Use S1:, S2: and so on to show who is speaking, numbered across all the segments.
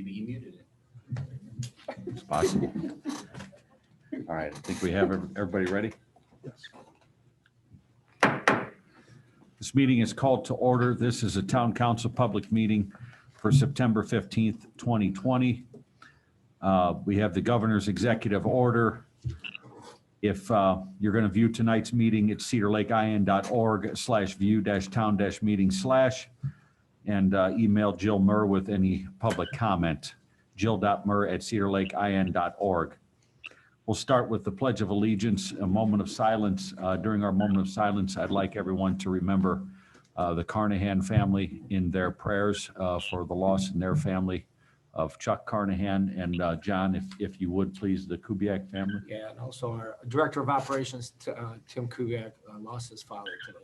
S1: Maybe he muted it.
S2: It's possible. All right, I think we have everybody ready. This meeting is called to order. This is a town council public meeting for September 15th, 2020. We have the governor's executive order. If you're going to view tonight's meeting, it's cedarlakein.org/view-town-meeting/ and email Jill Murr with any public comment. jill.murr@cedarlakein.org. We'll start with the Pledge of Allegiance, a moment of silence. During our moment of silence, I'd like everyone to remember the Carnahan family in their prayers for the loss in their family of Chuck Carnahan, and John, if you would, please, the Kubiak family.
S3: Yeah, and also our Director of Operations, Tim Kubiak, lost his father today.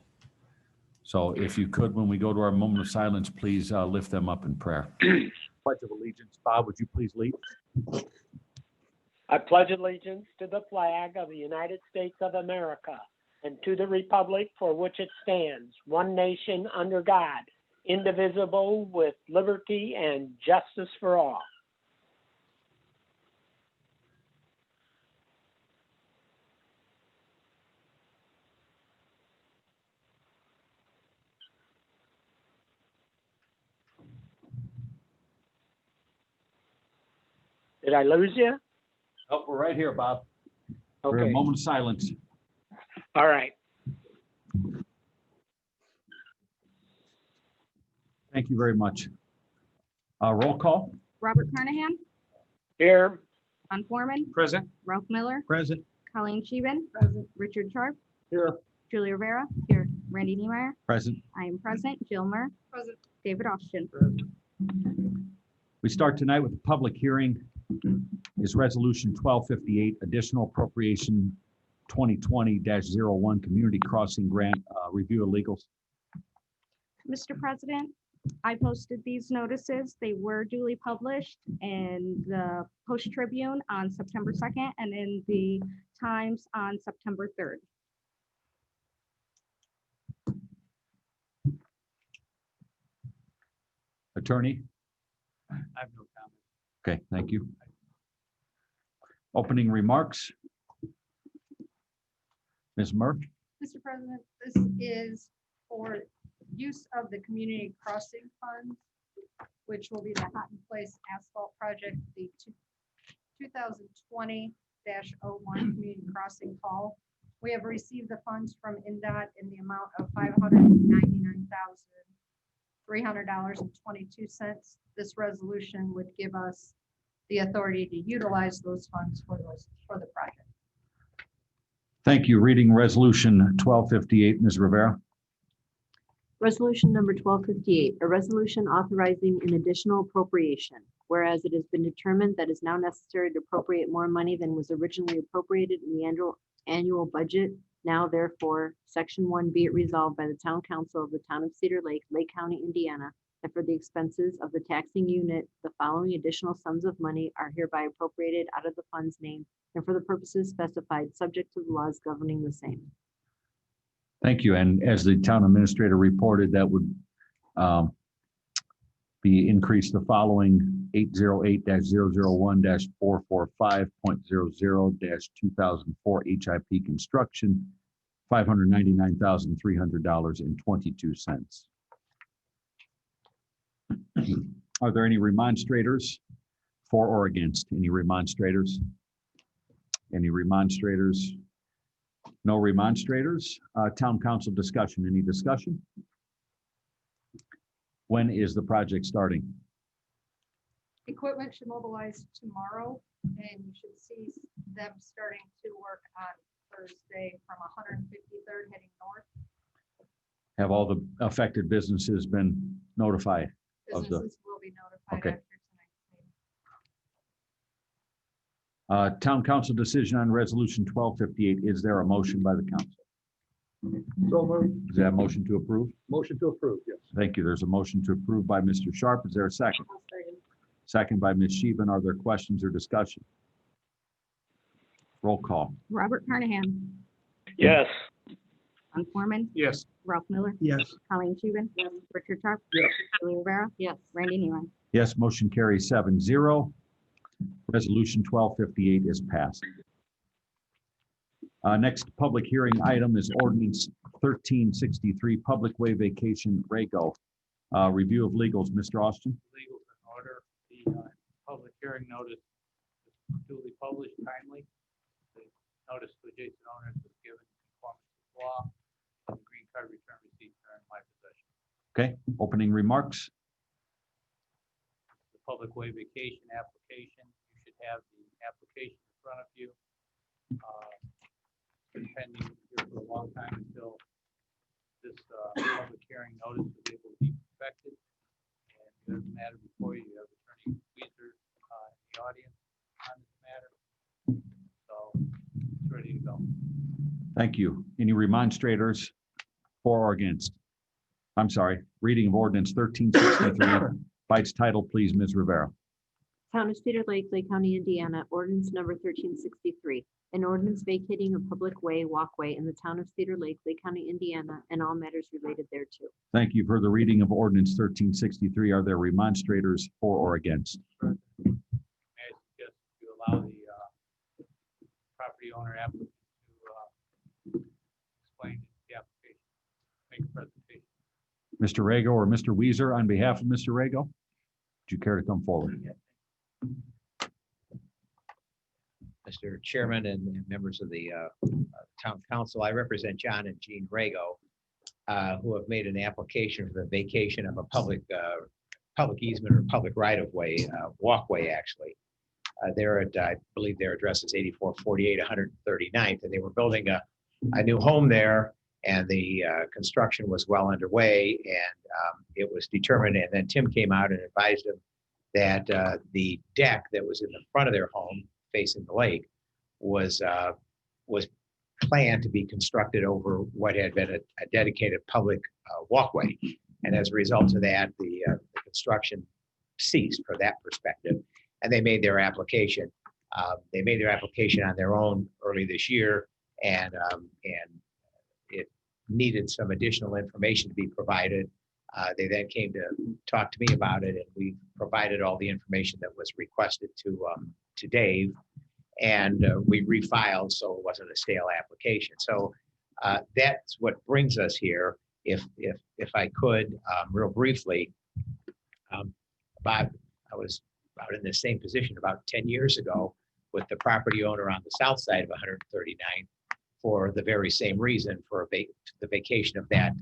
S2: So if you could, when we go to our moment of silence, please lift them up in prayer. Pledge of Allegiance. Bob, would you please lead?
S4: I pledge allegiance to the flag of the United States of America and to the republic for which it stands, one nation under God, indivisible, with liberty and justice for all. Did I lose you?
S2: Oh, we're right here, Bob. We're in a
S4: Okay,
S2: moment of silence.
S4: all right.
S2: Thank you very much. Roll call.
S5: Robert Carnahan,
S4: Here,
S5: John Foreman,
S2: Present.
S5: Ralph Miller,
S2: Present.
S5: Colleen Scheven, Richard Sharp,
S2: Here.
S5: Julia Rivera, here, Randy Niemeyer,
S2: Present.
S5: I am present, Jill Murr, present, David Austin.
S2: We start tonight with a public hearing. Is Resolution 1258, Additional Appropriation 2020-01 Community Crossing Grant Review of Legals.
S5: Mr. President, I posted these notices. They were duly published in the Post Tribune on September 2nd and in the Times on September 3rd.
S2: Attorney?
S1: I have no comment.
S2: Okay, thank you. Opening remarks. Ms. Murr?
S6: Mr. President, this is for use of the community crossing funds, which will be the Houghton Place asphalt project, the 2020-01 community crossing call. We have received the funds from INDOT in the amount of $599,300.22. This resolution would give us the authority to utilize those funds for the project.
S2: Thank you. Reading Resolution 1258, Ms. Rivera.
S7: Resolution number 1258, a resolution authorizing an additional appropriation. Whereas it has been determined that it is now necessary to appropriate more money than was originally appropriated in the annual budget. Now therefore, Section 1 be it resolved by the Town Council of the Town of Cedar Lake, Lake County, Indiana, that for the expenses of the taxing unit, the following additional sums of money are hereby appropriated out of the funds named and for the purposes specified, subject to the laws governing the same.
S2: Thank you. And as the town administrator reported, that would be increased the following: 808-001-445.00-2004 HIP construction, $599,300.22. Are there any remonstrators for or against? Any remonstrators? Any remonstrators? No remonstrators. Town council discussion. Any discussion? When is the project starting?
S6: Equipment should mobilize tomorrow, and you should see them starting to work on Thursday from 153rd heading north.
S2: Have all the affected businesses been notified? Of the-
S6: Businesses will be notified
S2: Okay.
S6: after tonight's meeting.
S2: Town council decision on resolution 1258. Is there a motion by the council?
S3: So moved.
S2: Is that a motion to approve?
S3: Motion to approve, yes.
S2: Thank you. There's a motion to approve by Mr. Sharp. Is there a second? Second by Ms. Scheven. Are there questions or discussion? Roll call.
S5: Robert Carnahan,
S4: yes.
S5: John Foreman,
S3: Yes.
S5: Ralph Miller,
S3: Yes.
S5: Colleen Scheven, Richard Sharp,
S3: Yes.
S5: Julie Rivera,
S7: Yes.
S5: Randy Neiman.
S2: Yes, motion carries 7-0. Resolution 1258 is passed. Next public hearing item is ordinance 1363, Public Way Vacation Rego. Review of legals, Mr. Austin.
S1: Legals in order. The public hearing notice is duly published timely. The notice to adjacent owners was given in conformance with law. The green card return receipts are in my possession.
S2: Okay, opening remarks.
S1: The public way vacation application, you should have the application in front of you. Been pending here for a long time until this public hearing notice was able to be perfected. And you have the matter before you. You have Attorney Weezer in the audience on this matter. So it's ready to go.
S2: Thank you. Any remonstrators for or against? I'm sorry, reading of ordinance 1363 by its title, please, Ms. Rivera.
S7: Town of Cedar Lake, Lake County, Indiana, ordinance number 1363. An ordinance vacating a public way, walkway in the town of Cedar Lake, Lake County, Indiana, and all matters related thereto.
S2: Thank you for the reading of ordinance 1363. Are there remonstrators for or against?
S1: May I suggest you allow the property owner applicant to explain the application, make a presentation.
S2: Mr. Rego or Mr. Weezer, on behalf of Mr. Rego, would you care to come forward?
S8: Mr. Chairman and members of the Town Council, I represent John and Jean Rego, who have made an application for the vacation of a public easement or public right-of-way, walkway, actually. They're at, I believe their address is 8448 139th, and they were building a new home there, and the construction was well underway, and it was determined, and then Tim came out and advised them that the deck that was in the front of their home facing the lake was planned to be constructed over what had been a dedicated public walkway. And as a result of that, the construction ceased for that perspective. And they made their application. They made their application on their own early this year, and it needed some additional information to be provided. They then came to talk to me about it, and we provided all the information that was requested to Dave, and we refiled, so it wasn't a stale application. So that's what brings us here. If I could, real briefly, I was about in the same position about 10 years ago with the property owner on the south side of 139 for the very same reason, for the vacation of that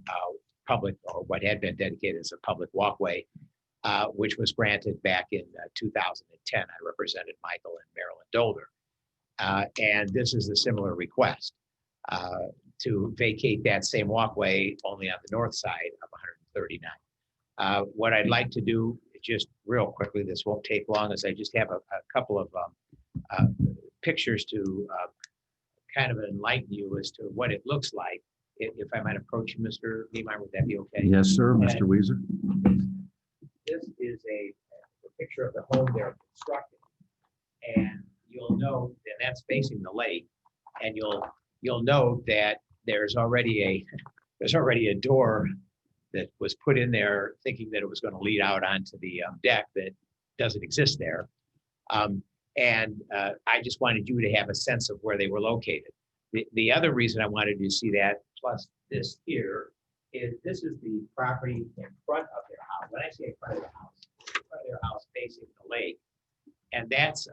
S8: public, or what had been dedicated as a public walkway, which was granted back in 2010. I represented Michael and Marilyn Dolder. And this is a similar request to vacate that same walkway only on the north side of 139. What I'd like to do, just real quickly, this won't take long, is I just have a couple of pictures to kind of enlighten you as to what it looks like. If I might approach you, Mr. Niemeyer, would that be okay?
S2: Yes, sir, Mr. Weezer.
S8: This is a picture of the home they're constructing, and you'll note that that's facing the lake, and you'll note that there's already a door that was put in there thinking that it was going to lead out onto the deck that doesn't exist there. I just wanted you to have a sense of where they were located. The other reason I wanted you to see that, plus this here, is this is the property in front of their house. When I say in front of their house facing the lake, and that's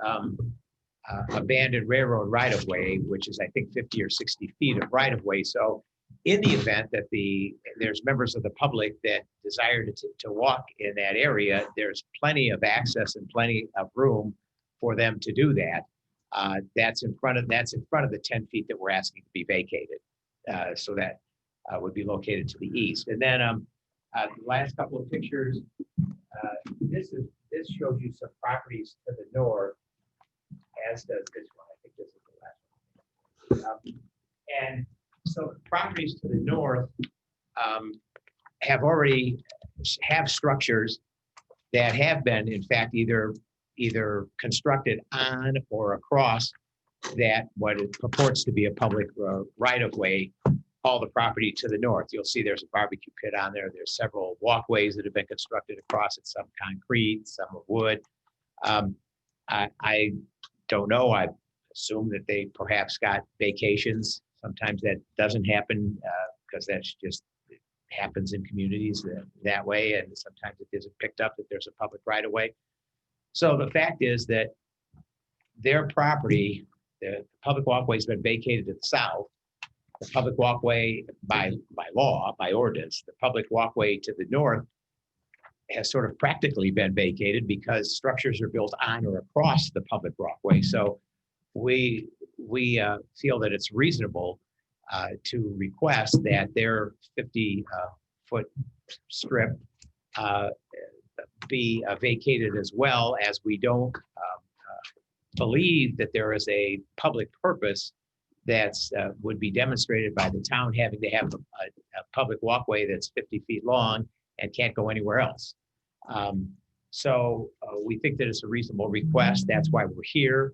S8: abandoned railroad right-of-way, which is, I think, 50 or 60 feet of right-of-way. So in the event that there's members of the public that desire to walk in that area, there's plenty of access and plenty of room for them to do that. That's in front of the 10 feet that we're asking to be vacated. So that would be located to the east. And then the last couple of pictures, this shows you some properties to the north, as does this one. I think this is the last one. And so properties to the north have structures that have been, in fact, either constructed on or across that what it purports to be a public right-of-way all the property to the north. You'll see there's a barbecue pit on there. There's several walkways that have been constructed across it, some concrete, some of wood. I don't know. I assume that they perhaps got vacations. Sometimes that doesn't happen because that's just it happens in communities that way. And sometimes it isn't picked up that there's a public right of way. So the fact is that their property, the public walkway has been vacated to the south. The public walkway by law, by ordinance, the public walkway to the north has sort of practically been vacated because structures are built on or across the public walkway. So we feel that it's reasonable to request that their 50-foot strip be vacated as well, as we don't believe that there is a public purpose that's would be demonstrated by the town having to have a public walkway that's 50 feet long and can't go anywhere else. So we think that it's a reasonable request. That's why we're here.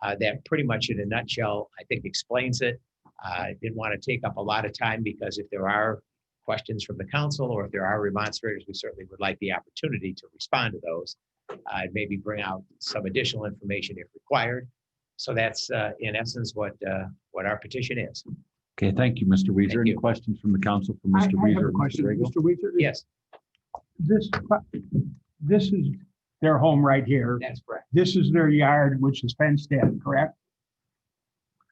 S8: That pretty much in a nutshell, I think explains it. I didn't want to take up a lot of time because if there are questions from the council or if there are remonstrators, we certainly would like the opportunity to respond to those. Maybe bring out some additional information if required. So that's in essence what our petition is.
S2: Okay, thank you, Mr. Weezer.
S8: Thank
S2: Any
S8: you.
S2: questions from the council for
S9: I
S2: Mr.
S9: have
S2: Weezer?
S9: a
S2: or
S9: question.
S2: Mr. Rego?
S9: Mr. Weezer?
S8: Yes,
S9: This is their home right here.
S8: that's correct.
S9: This is their yard, which is fenced in, correct?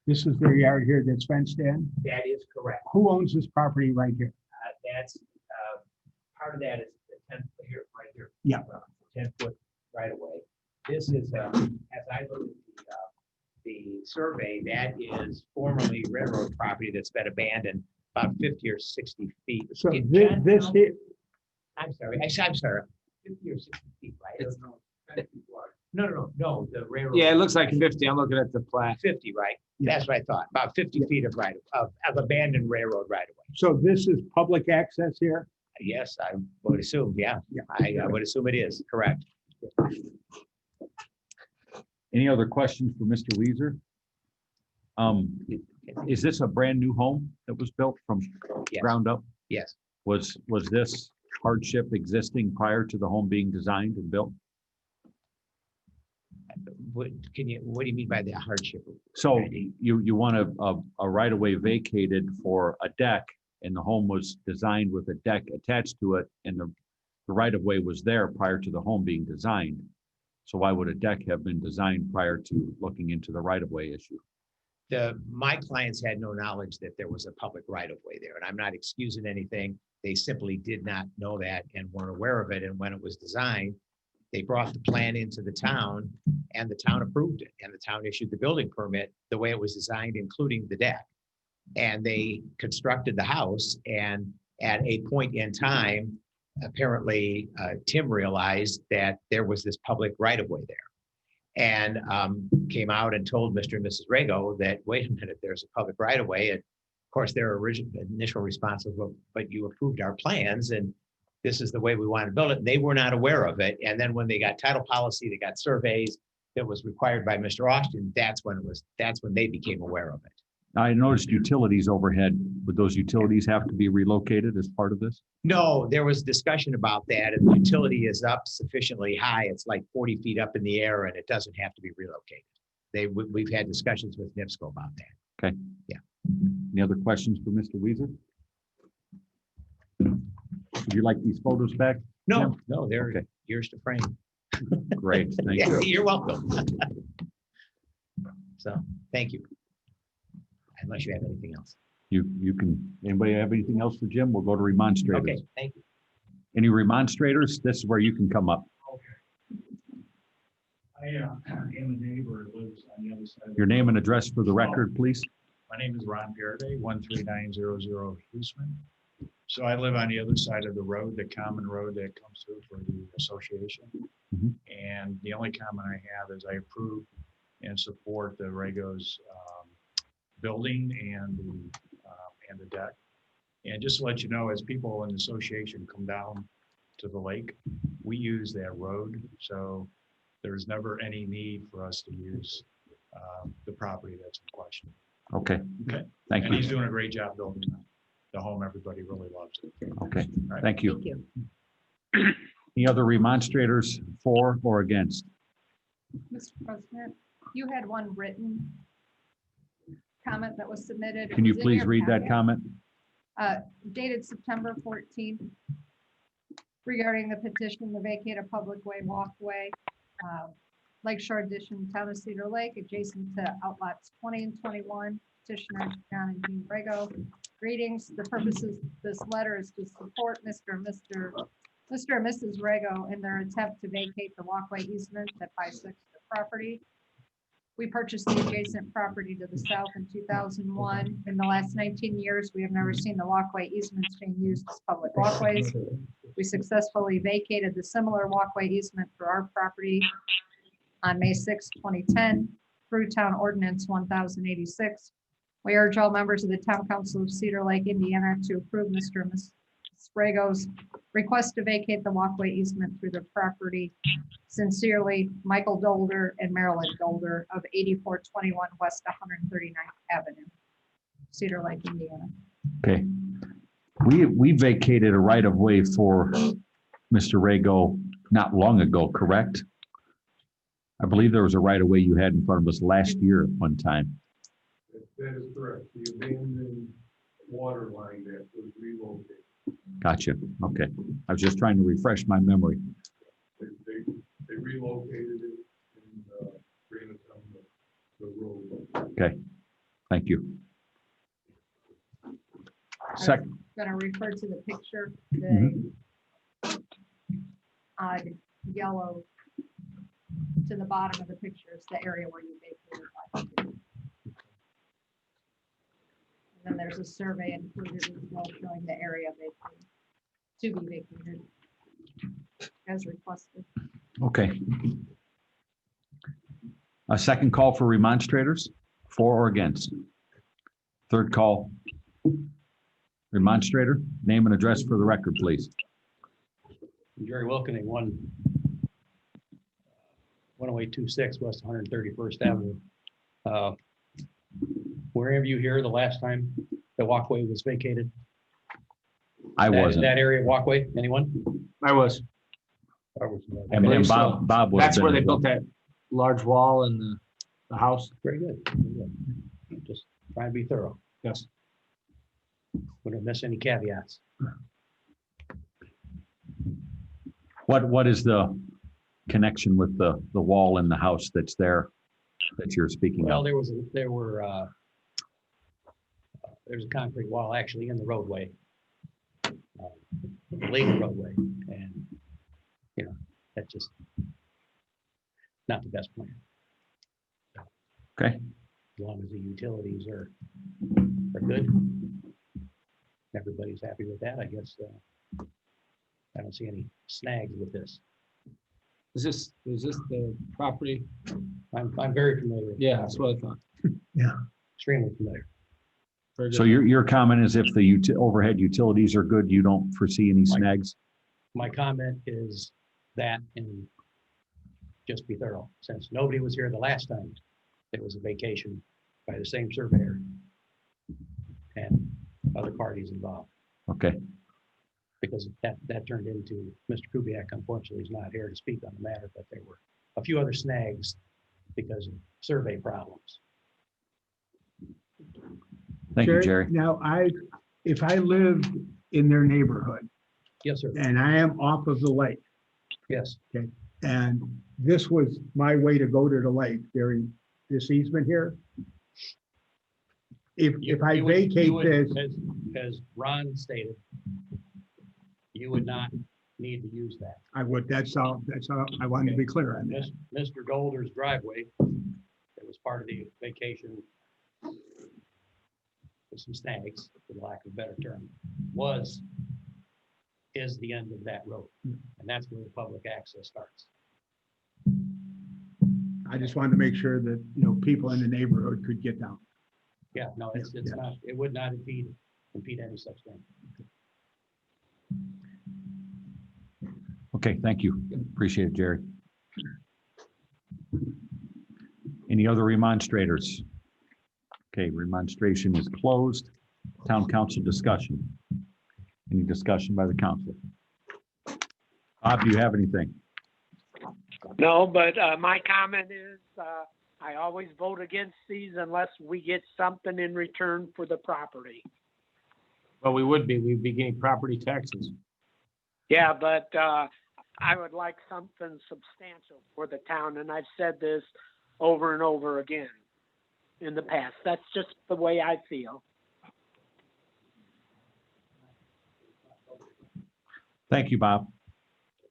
S9: This is their yard here that's fenced in.
S8: That is correct.
S9: Who owns this property right here?
S8: That's part of that is the 10 foot here, right here.
S9: Yeah.
S8: 10-foot right away. This is, as I look at the survey, that is formerly railroad property that's been abandoned about 50 or 60 feet.
S9: So
S8: in
S9: this
S8: Johnstown.
S9: here,
S8: I'm sorry, I'm sorry, 50 or 60 feet, right? No, the railroad.
S3: Yeah, it looks like 50. I'm looking at the plat.
S8: 50, right?
S9: Yeah.
S8: That's what I thought, about 50 feet of abandoned railroad right away.
S9: so this is public access here?
S8: Yes, I would assume, yeah.
S9: Yeah.
S8: I would assume it is, correct.
S2: Any other questions for Mr. Weezer? Is this a brand new home that was built from
S8: Yes.
S2: ground up?
S8: Yes.
S2: Was this hardship existing prior to the home being designed and built?
S8: What do you mean by the hardship?
S2: So you want a right of way vacated for a deck, and the home was designed with a deck attached to it, and the right of way was there prior to the home being designed. So why would a deck have been designed prior to looking into the right of way issue?
S8: My clients had no knowledge that there was a public right of way there, and I'm not excusing anything. They simply did not know that and weren't aware of it. And when it was designed, they brought the plan into the town and the town approved it, and the town issued the building permit the way it was designed, including the deck. And they constructed the house, and at a point in time, apparently Tim realized that there was this public right of way there. And came out and told Mr. and Mrs. Rego that, wait a minute, there's a public right of way. And of course, their initial response was, well, but you approved our plans and this is the way we want to build it. And they were not aware of it. And then when they got title policy, they got surveys that was required by Mr. Austin. That's when they became aware of it.
S2: I noticed utilities overhead. Would those utilities have to be relocated as part of this?
S8: No, there was discussion about that, and the utility is up sufficiently high. It's like 40 feet up in the air, and it doesn't have to be relocated. We've had discussions with NIPSCO about that.
S2: Any other questions for Mr. Weezer? Would you like these photos back?
S8: No, they're
S2: Okay.
S8: yours to frame.
S2: Great, thank
S8: Yeah,
S2: you.
S8: you're welcome. So, thank you. Unless you have anything else.
S2: You can, anybody have anything else for Jim? We'll go to remonstrators.
S8: Okay, thank you.
S2: Any remonstrators? This is where you can come up.
S10: I am a neighbor who lives on the other side.
S2: Your name and address for the record, please.
S10: My name is Ron Paraday, 13900 Huesman. So I live on the other side of the road, the common road that comes through for the association.
S2: Mhm.
S10: And the only comment I have is I approve and support the Rego's building and the deck. And just to let you know, as people in the association come down to the lake, we use that road. So there's never any need for us to use the property that's in question.
S2: Okay,
S10: Okay.
S2: thank
S10: And he's
S2: you.
S10: doing a great job building that. the home everybody really loves.
S2: Okay,
S10: Right.
S2: thank you.
S7: Thank you.
S2: Any other remonstrators for or against?
S6: Mr. President, you had one written comment that was submitted. It
S2: Can you
S6: was in
S2: please
S6: your
S2: read that
S6: packet,
S2: comment?
S6: Dated September 14th regarding the petition to vacate a public way walkway, Lakeshore Addition, Town of Cedar Lake, adjacent to outlots 20 and 21. Petitioner John and Jean Rego. Greetings. The purpose of this letter is to support Mr. and Mrs. Rego in their attempt to vacate the walkway easement that bisects the property. We purchased the adjacent property to the south in 2001. In the last 19 years, we have never seen the walkway easements being used as public walkways. We successfully vacated the similar walkway easement for our property on May 6, 2010, through Town Ordinance 1086. We urge all members of the Town Council of Cedar Lake, Indiana to approve Mr. and Ms. Sprago's request to vacate the walkway easement through the property. Sincerely, Michael Dolder and Marilyn Dolder of 8421 West 139th Avenue, Cedar Lake, Indiana.
S2: Okay. We vacated a right of way for Mr. Rego not long ago, correct? I believe there was a right of way you had in front of us last year at one time.
S11: That is correct. The abandoned water line that was relocated.
S2: Gotcha. Okay. I was just trying to refresh my memory.
S11: They relocated it and ran it down the road.
S2: Okay. Thank you. Second,
S6: Going to refer to the picture,
S2: Mhm.
S6: the odd yellow to the bottom of the picture is the area where you vacated last year. And then there's a survey included as well showing the area vacated, to be vacated as requested.
S2: okay. A second call for remonstrators, for or against? Third call. Remonstrator, name and address for the record, please.
S12: Jerry Wilkening, 10826 West 131st Avenue. Were any of you here the last time the walkway was vacated?
S2: I wasn't.
S12: That area walkway, anyone?
S3: I was.
S2: And Bob was.
S3: That's where they built that large wall in the house.
S12: Very good. Very good. Just trying to be thorough.
S3: Yes.
S12: Wouldn't miss any caveats.
S2: What is the connection with the wall in the house that's there that you're speaking
S12: Well,
S2: of?
S12: there's a concrete wall actually in the roadway, the lake roadway, and that's just not the best plan.
S2: Okay.
S12: As long as the utilities are good, everybody's happy with that, I guess. I don't see any snags with this.
S3: Is this the property?
S12: I'm very familiar with it.
S3: Yeah, that's what I thought.
S12: Extremely familiar.
S3: Very
S2: So
S3: good.
S2: your comment is if the overhead utilities are good, you don't foresee any snags?
S12: My comment is that, and just be thorough, since nobody was here the last time, there was a vacation by the same surveyor and other parties involved,
S2: Okay,
S12: because that turned into, Mr. Kubiak unfortunately is not here to speak on the matter, but there were a few other snags because of survey problems.
S2: thank you, Jerry.
S9: Now, if I live in their neighborhood
S12: Yes, sir.
S9: and I am off of the lake,
S12: Yes,
S9: and this was my way to go to the lake during this easement here. If I
S12: You would-
S9: vacate
S12: you would,
S9: this,
S12: as Ron stated, you would not need to use that.
S9: I would, that's all I wanted to be clear on that.
S12: Mr. Golder's driveway, that was part of the vacation with some snags, for lack of a better term, is the end of that road. And that's where the public access starts.
S9: I just wanted to make sure that, people in the neighborhood could get down.
S12: Yeah, no, it's
S9: Yeah.
S12: not, it would not impede any such thing.
S2: Okay, thank you. Appreciate it, Jerry. Any other remonstrators? Okay, remonstration is closed. Town council discussion. Any discussion by the council? Bob, do you have anything?
S4: No, but my comment is, I always vote against these unless we get something in return for the property.
S3: Well, we'd be getting property taxes.
S4: Yeah, but I would like something substantial for the town, and I've said this over and over again in the past. That's just the way I feel.
S2: Thank you, Bob.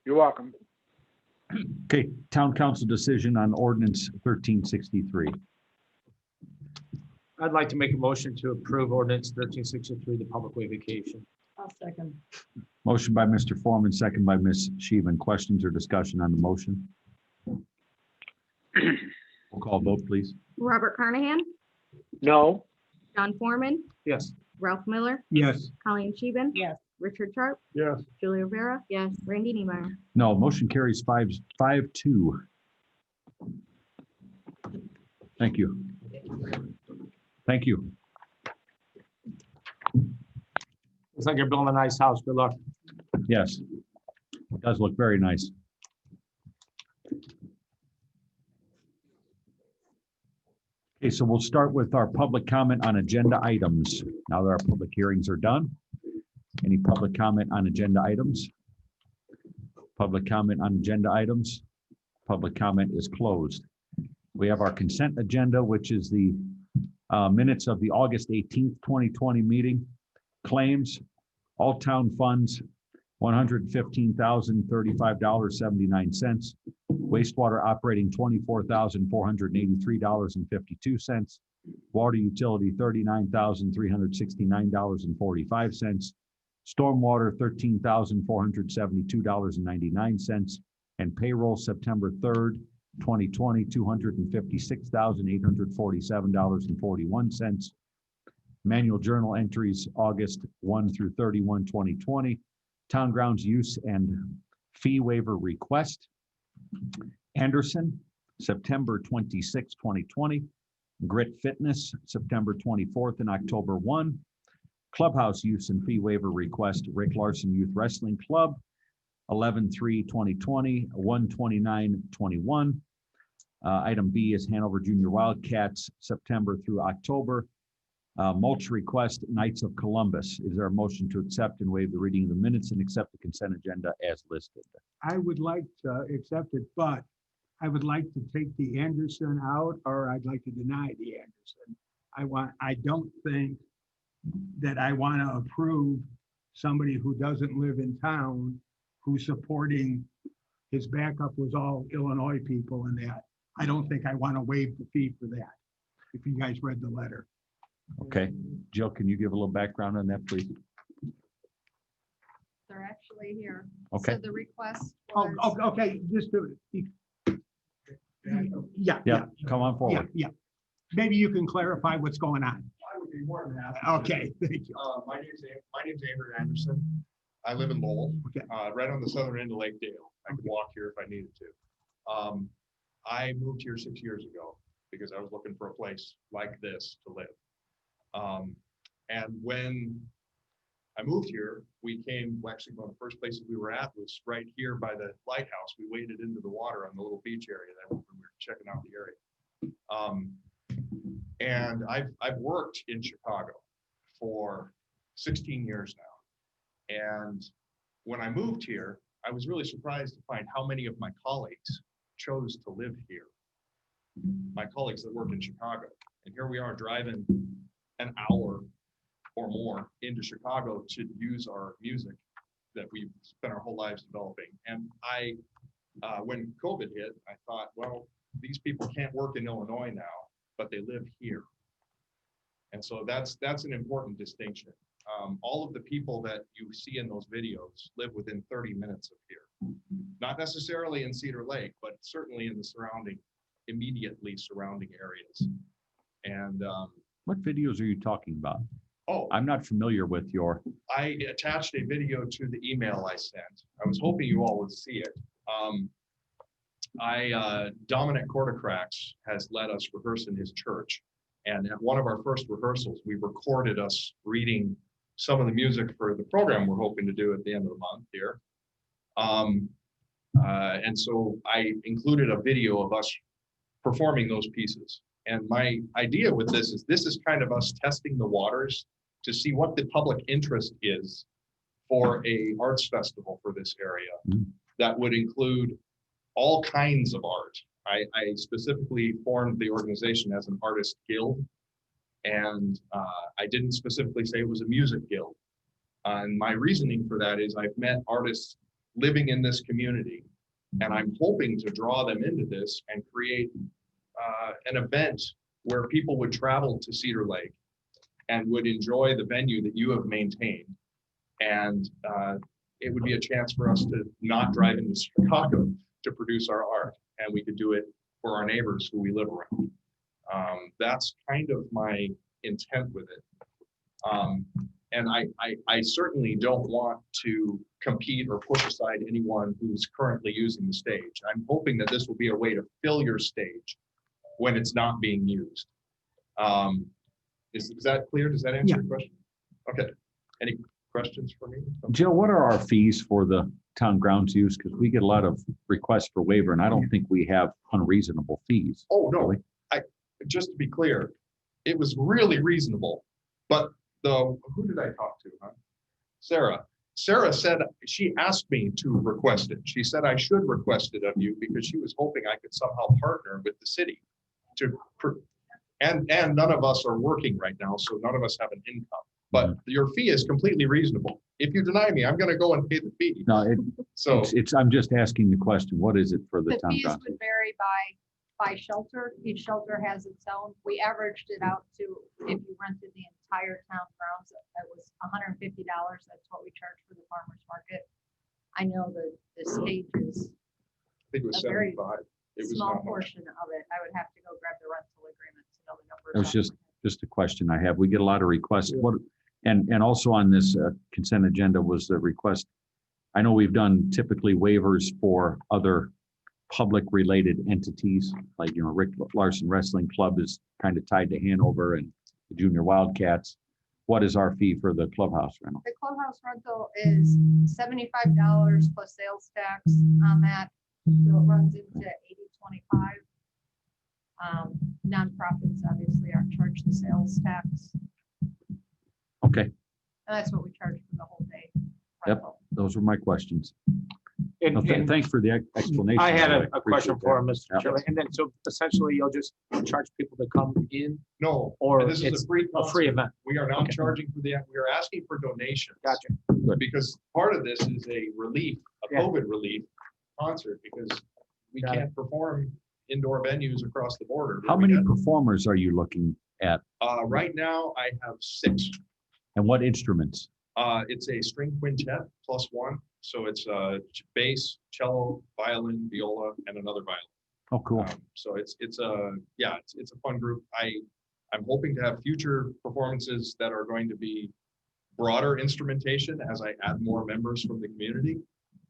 S4: You're welcome.
S2: Okay, town council decision on ordinance 1363.
S3: I'd like to make a motion to approve ordinance 1363, the public way vacation.
S7: I'll second.
S2: Motion by Mr. Foreman, second by Ms. Sheehan. Questions or discussion on the motion? We'll call vote, please.
S5: Robert Carnahan,
S4: No,
S5: John Foreman,
S3: Yes.
S5: Ralph Miller,
S9: Yes.
S5: Colleen Scheeben.
S7: Yes.
S5: Richard Sharp,
S11: Yes.
S5: Julia Rivera,
S7: Yes.
S5: Randy Niemeyer.
S2: No, motion carries 5-2. Thank you. Thank you.
S3: Looks like you're building a nice house. Good luck.
S2: Yes. It does look very nice. Okay, so we'll start with our public comment on agenda items. Now that our public hearings are done. Any public comment on agenda items? Public comment on agenda items? Public comment is closed. We have our consent agenda, which is the minutes of the August 18th, 2020 meeting. Claims, all town funds, $115,035.79. Wastewater operating, $24,483.52. Water utility, $39,369.45. Stormwater, $13,472.99. And payroll September 3rd, 2020, $256,847.41. Manual journal entries, August 1 through 31, 2020. Town grounds use and fee waiver request. Anderson, September 26, 2020. Grit Fitness, September 24th and October 1. Clubhouse use and fee waiver request, Rick Larson Youth Wrestling Club, 11/3/2020, 1/29/21. Item B is Hanover Junior Wildcats, September through October. Mulch request, Knights of Columbus. Is there a motion to accept and waive the reading of the minutes and accept the consent agenda as listed?
S9: I would like to accept it, but I would like to take the Anderson out, or I'd like to deny the Anderson. I don't think that I want to approve somebody who doesn't live in town, who's supporting, his backup was all Illinois people and that. I don't think I want to waive the fee for that, if you guys read the letter.
S2: Okay, Jill, can you give a little background on that, please?
S6: They're actually here.
S2: Okay.
S6: So the request
S9: Oh,
S6: was,
S9: okay, just to, yeah,
S2: Yeah, come on
S9: yeah,
S2: forward.
S9: yeah. Maybe you can clarify what's going on.
S11: I would be more than happy.
S9: Okay, thank you.
S11: My name's Andrew Anderson. I live in Lowell,
S9: Okay.
S11: right on the southern end of Lake Dale. I could walk here if I needed to. I moved here 6 years ago because I was looking for a place like this to live. And when I moved here, actually one of the first places we were at was right here by the lighthouse. We waded into the water on the little beach area there when we were checking out the area. And I've worked in Chicago for 16 years now. And when I moved here, I was really surprised to find how many of my colleagues chose to live here. My colleagues that work in Chicago. And here we are driving an hour or more into Chicago to use our music that we've spent our whole lives developing. And when COVID hit, I thought, well, these people can't work in Illinois now, but they live here. And so that's an important distinction. All of the people that you see in those videos live within 30 minutes of here. Not necessarily in Cedar Lake, but certainly in the immediately surrounding areas. And
S2: What videos are you talking about?
S11: oh,
S2: I'm not familiar with your,
S11: I attached a video to the email I sent. I was hoping you all would see it. Dominic Cordacrax has let us rehearse in his church. And at one of our first rehearsals, we recorded us reading some of the music for the program we're hoping to do at the end of the month here. And so I included a video of us performing those pieces. And my idea with this is kind of us testing the waters to see what the public interest is for a arts festival for this area that would include all kinds of art. I specifically formed the organization as an artist guild, and I didn't specifically say it was a music guild. And my reasoning for that is I've met artists living in this community, and I'm hoping to draw them into this and create an event where people would travel to Cedar Lake and would enjoy the venue that you have maintained. And it would be a chance for us to not drive into Chicago to produce our art, and we could do it for our neighbors who we live around. That's kind of my intent with it. And I certainly don't want to compete or push aside anyone who's currently using the stage. I'm hoping that this will be a way to fill your stage when it's not being used. Is that clear? Does that answer your question? Okay. Any questions for me?
S2: Jill, what are our fees for the town grounds use? Because we get a lot of requests for waiver, and I don't think we have unreasonable fees.
S11: Oh, no. Just to be clear, it was really reasonable, but who did I talk to? Huh? Sarah. Sarah said, she asked me to request it. She said I should request it of you because she was hoping I could somehow partner with the city and none of us are working right now, so none of us have an income. But your fee is completely reasonable. If you deny me, I'm going to go and pay the fee.
S2: No,
S11: so
S2: I'm just asking the question, what is it for the
S6: The
S2: town
S6: fees
S2: grounds?
S6: would vary by shelter. Each shelter has its own. We averaged it out to, if you rented the entire town grounds, that was $150. That's what we charge for the farmer's market. I know the stage is
S11: I think it was
S6: a very
S11: 75. It was
S6: small
S11: not much.
S6: portion of it. I would have to go grab the rental agreement to know the numbers.
S2: It was
S6: off my head.
S2: just a question I have. We get a lot of requests. And also on this consent agenda was the request. I know we've done typically waivers for other public related entities, like, Rick Larson Wrestling Club is kind of tied to Hanover and the Junior Wildcats. What is our fee for the clubhouse rental?
S6: The clubhouse rental is $75 plus sales tax on that. So it runs into 80-25. Nonprofits obviously aren't charged the sales tax.
S2: Okay,
S6: And that's what we charge for the whole day.
S2: Yep.
S6: rental.
S2: those were my questions.
S3: And-
S2: Okay,
S3: and
S2: thanks for the explanation.
S3: I had
S2: by the
S3: a
S2: way.
S3: question
S2: Appreciate
S3: for him,
S2: that.
S3: Mr.
S2: Yeah.
S3: Chairman. And then, so essentially you'll just charge people to come in,
S11: No,
S3: or
S11: this is
S3: it's
S11: a free
S3: a free
S11: concert.
S3: event?
S11: We are not
S3: Okay.
S11: charging for the, we are asking for donations.
S3: Gotcha.
S11: Because part of this is a relief, a
S3: Yeah.
S11: COVID relief concert, because we
S3: Got it.
S11: can't perform indoor venues across the border.
S2: How many performers are you looking at,
S11: Right now, I have 6.
S2: and what instruments?
S11: It's a string quintet plus 1. So it's bass, cello, violin, viola, and another violin.
S2: Oh, cool.
S11: So it's a fun group. I'm hoping to have future performances that are going to be broader instrumentation as I add more members from the community.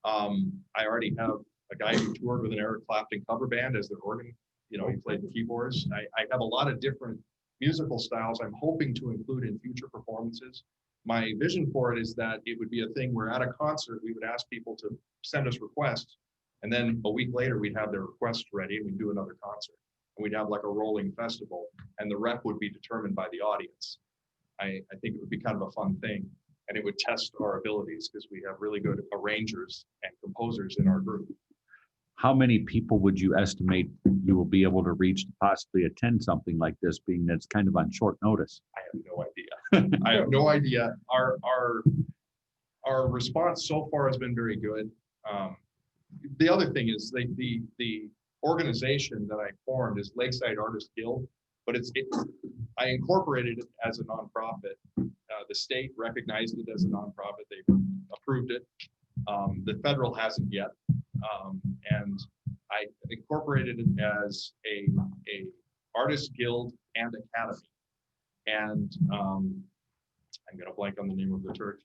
S11: I already have a guy who toured with an Eric Clapton cover band as their organ. He played the keyboards. I have a lot of different musical styles I'm hoping to include in future performances. My vision for it is that it would be a thing where at a concert, we would ask people to send us requests. And then a week later, we'd have their requests ready and we'd do another concert. And we'd have like a rolling festival, and the rep would be determined by the audience. I think it would be kind of a fun thing, and it would test our abilities because we have really good arrangers and composers in our group.
S2: How many people would you estimate you will be able to reach to possibly attend something like this, being that it's kind of on short notice?
S11: I have no idea. I have no idea. Our response so far has been very good. The other thing is the organization that I formed is Lakeside Artist Guild, but I incorporated it as a nonprofit. The state recognized it as a nonprofit. They approved it. The federal hasn't yet. And I incorporated it as a artist guild and academy. And I'm gonna blank on the name of the church.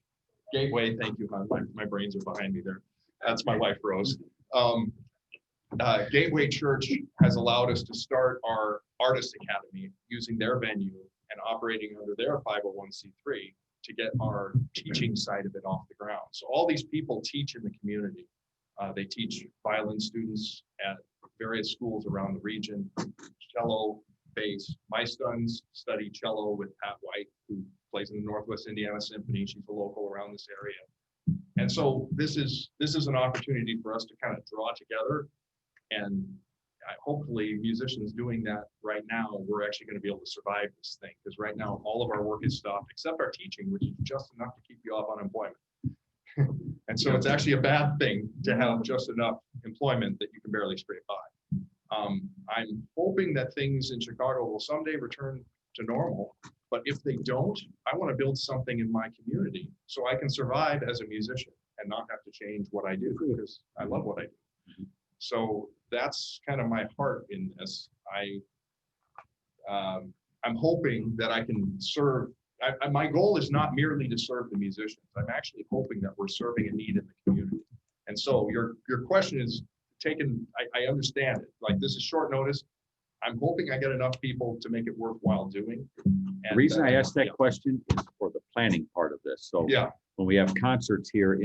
S11: Gateway, thank you, hon. My brains are behind me there. That's my wife, Rose. Gateway Church has allowed us to start our Artist Academy using their venue and operating under their 501c3 to get our teaching side of it off the ground. So all these people teach in the community. They teach violin students at various schools around the region, cello, bass. My sons study cello with Pat White, who plays in the Northwest Indiana Symphony. She's a local around this area. And so this is an opportunity for us to kind of draw together, and hopefully musicians doing that right now, we're actually going to be able to survive this thing, because right now all of our work is stopped except our teaching, which is just enough to keep you off unemployment. And so it's actually a bad thing to have just enough employment that you can barely scrape by. I'm hoping that things in Chicago will someday return to normal, but if they don't, I want to build something in my community so I can survive as a musician and not have to change what I do, because I love what I do. So that's kind of my heart in this. I'm hoping that I can serve. My goal is not merely to serve the musicians. I'm actually hoping that we're serving a need in the community. And so your question is taken, I understand it. Like, this is short notice. I'm hoping I get enough people to make it worthwhile doing.
S2: The reason I asked that question is for the planning part of this. So
S11: Yeah,
S2: when we have concerts here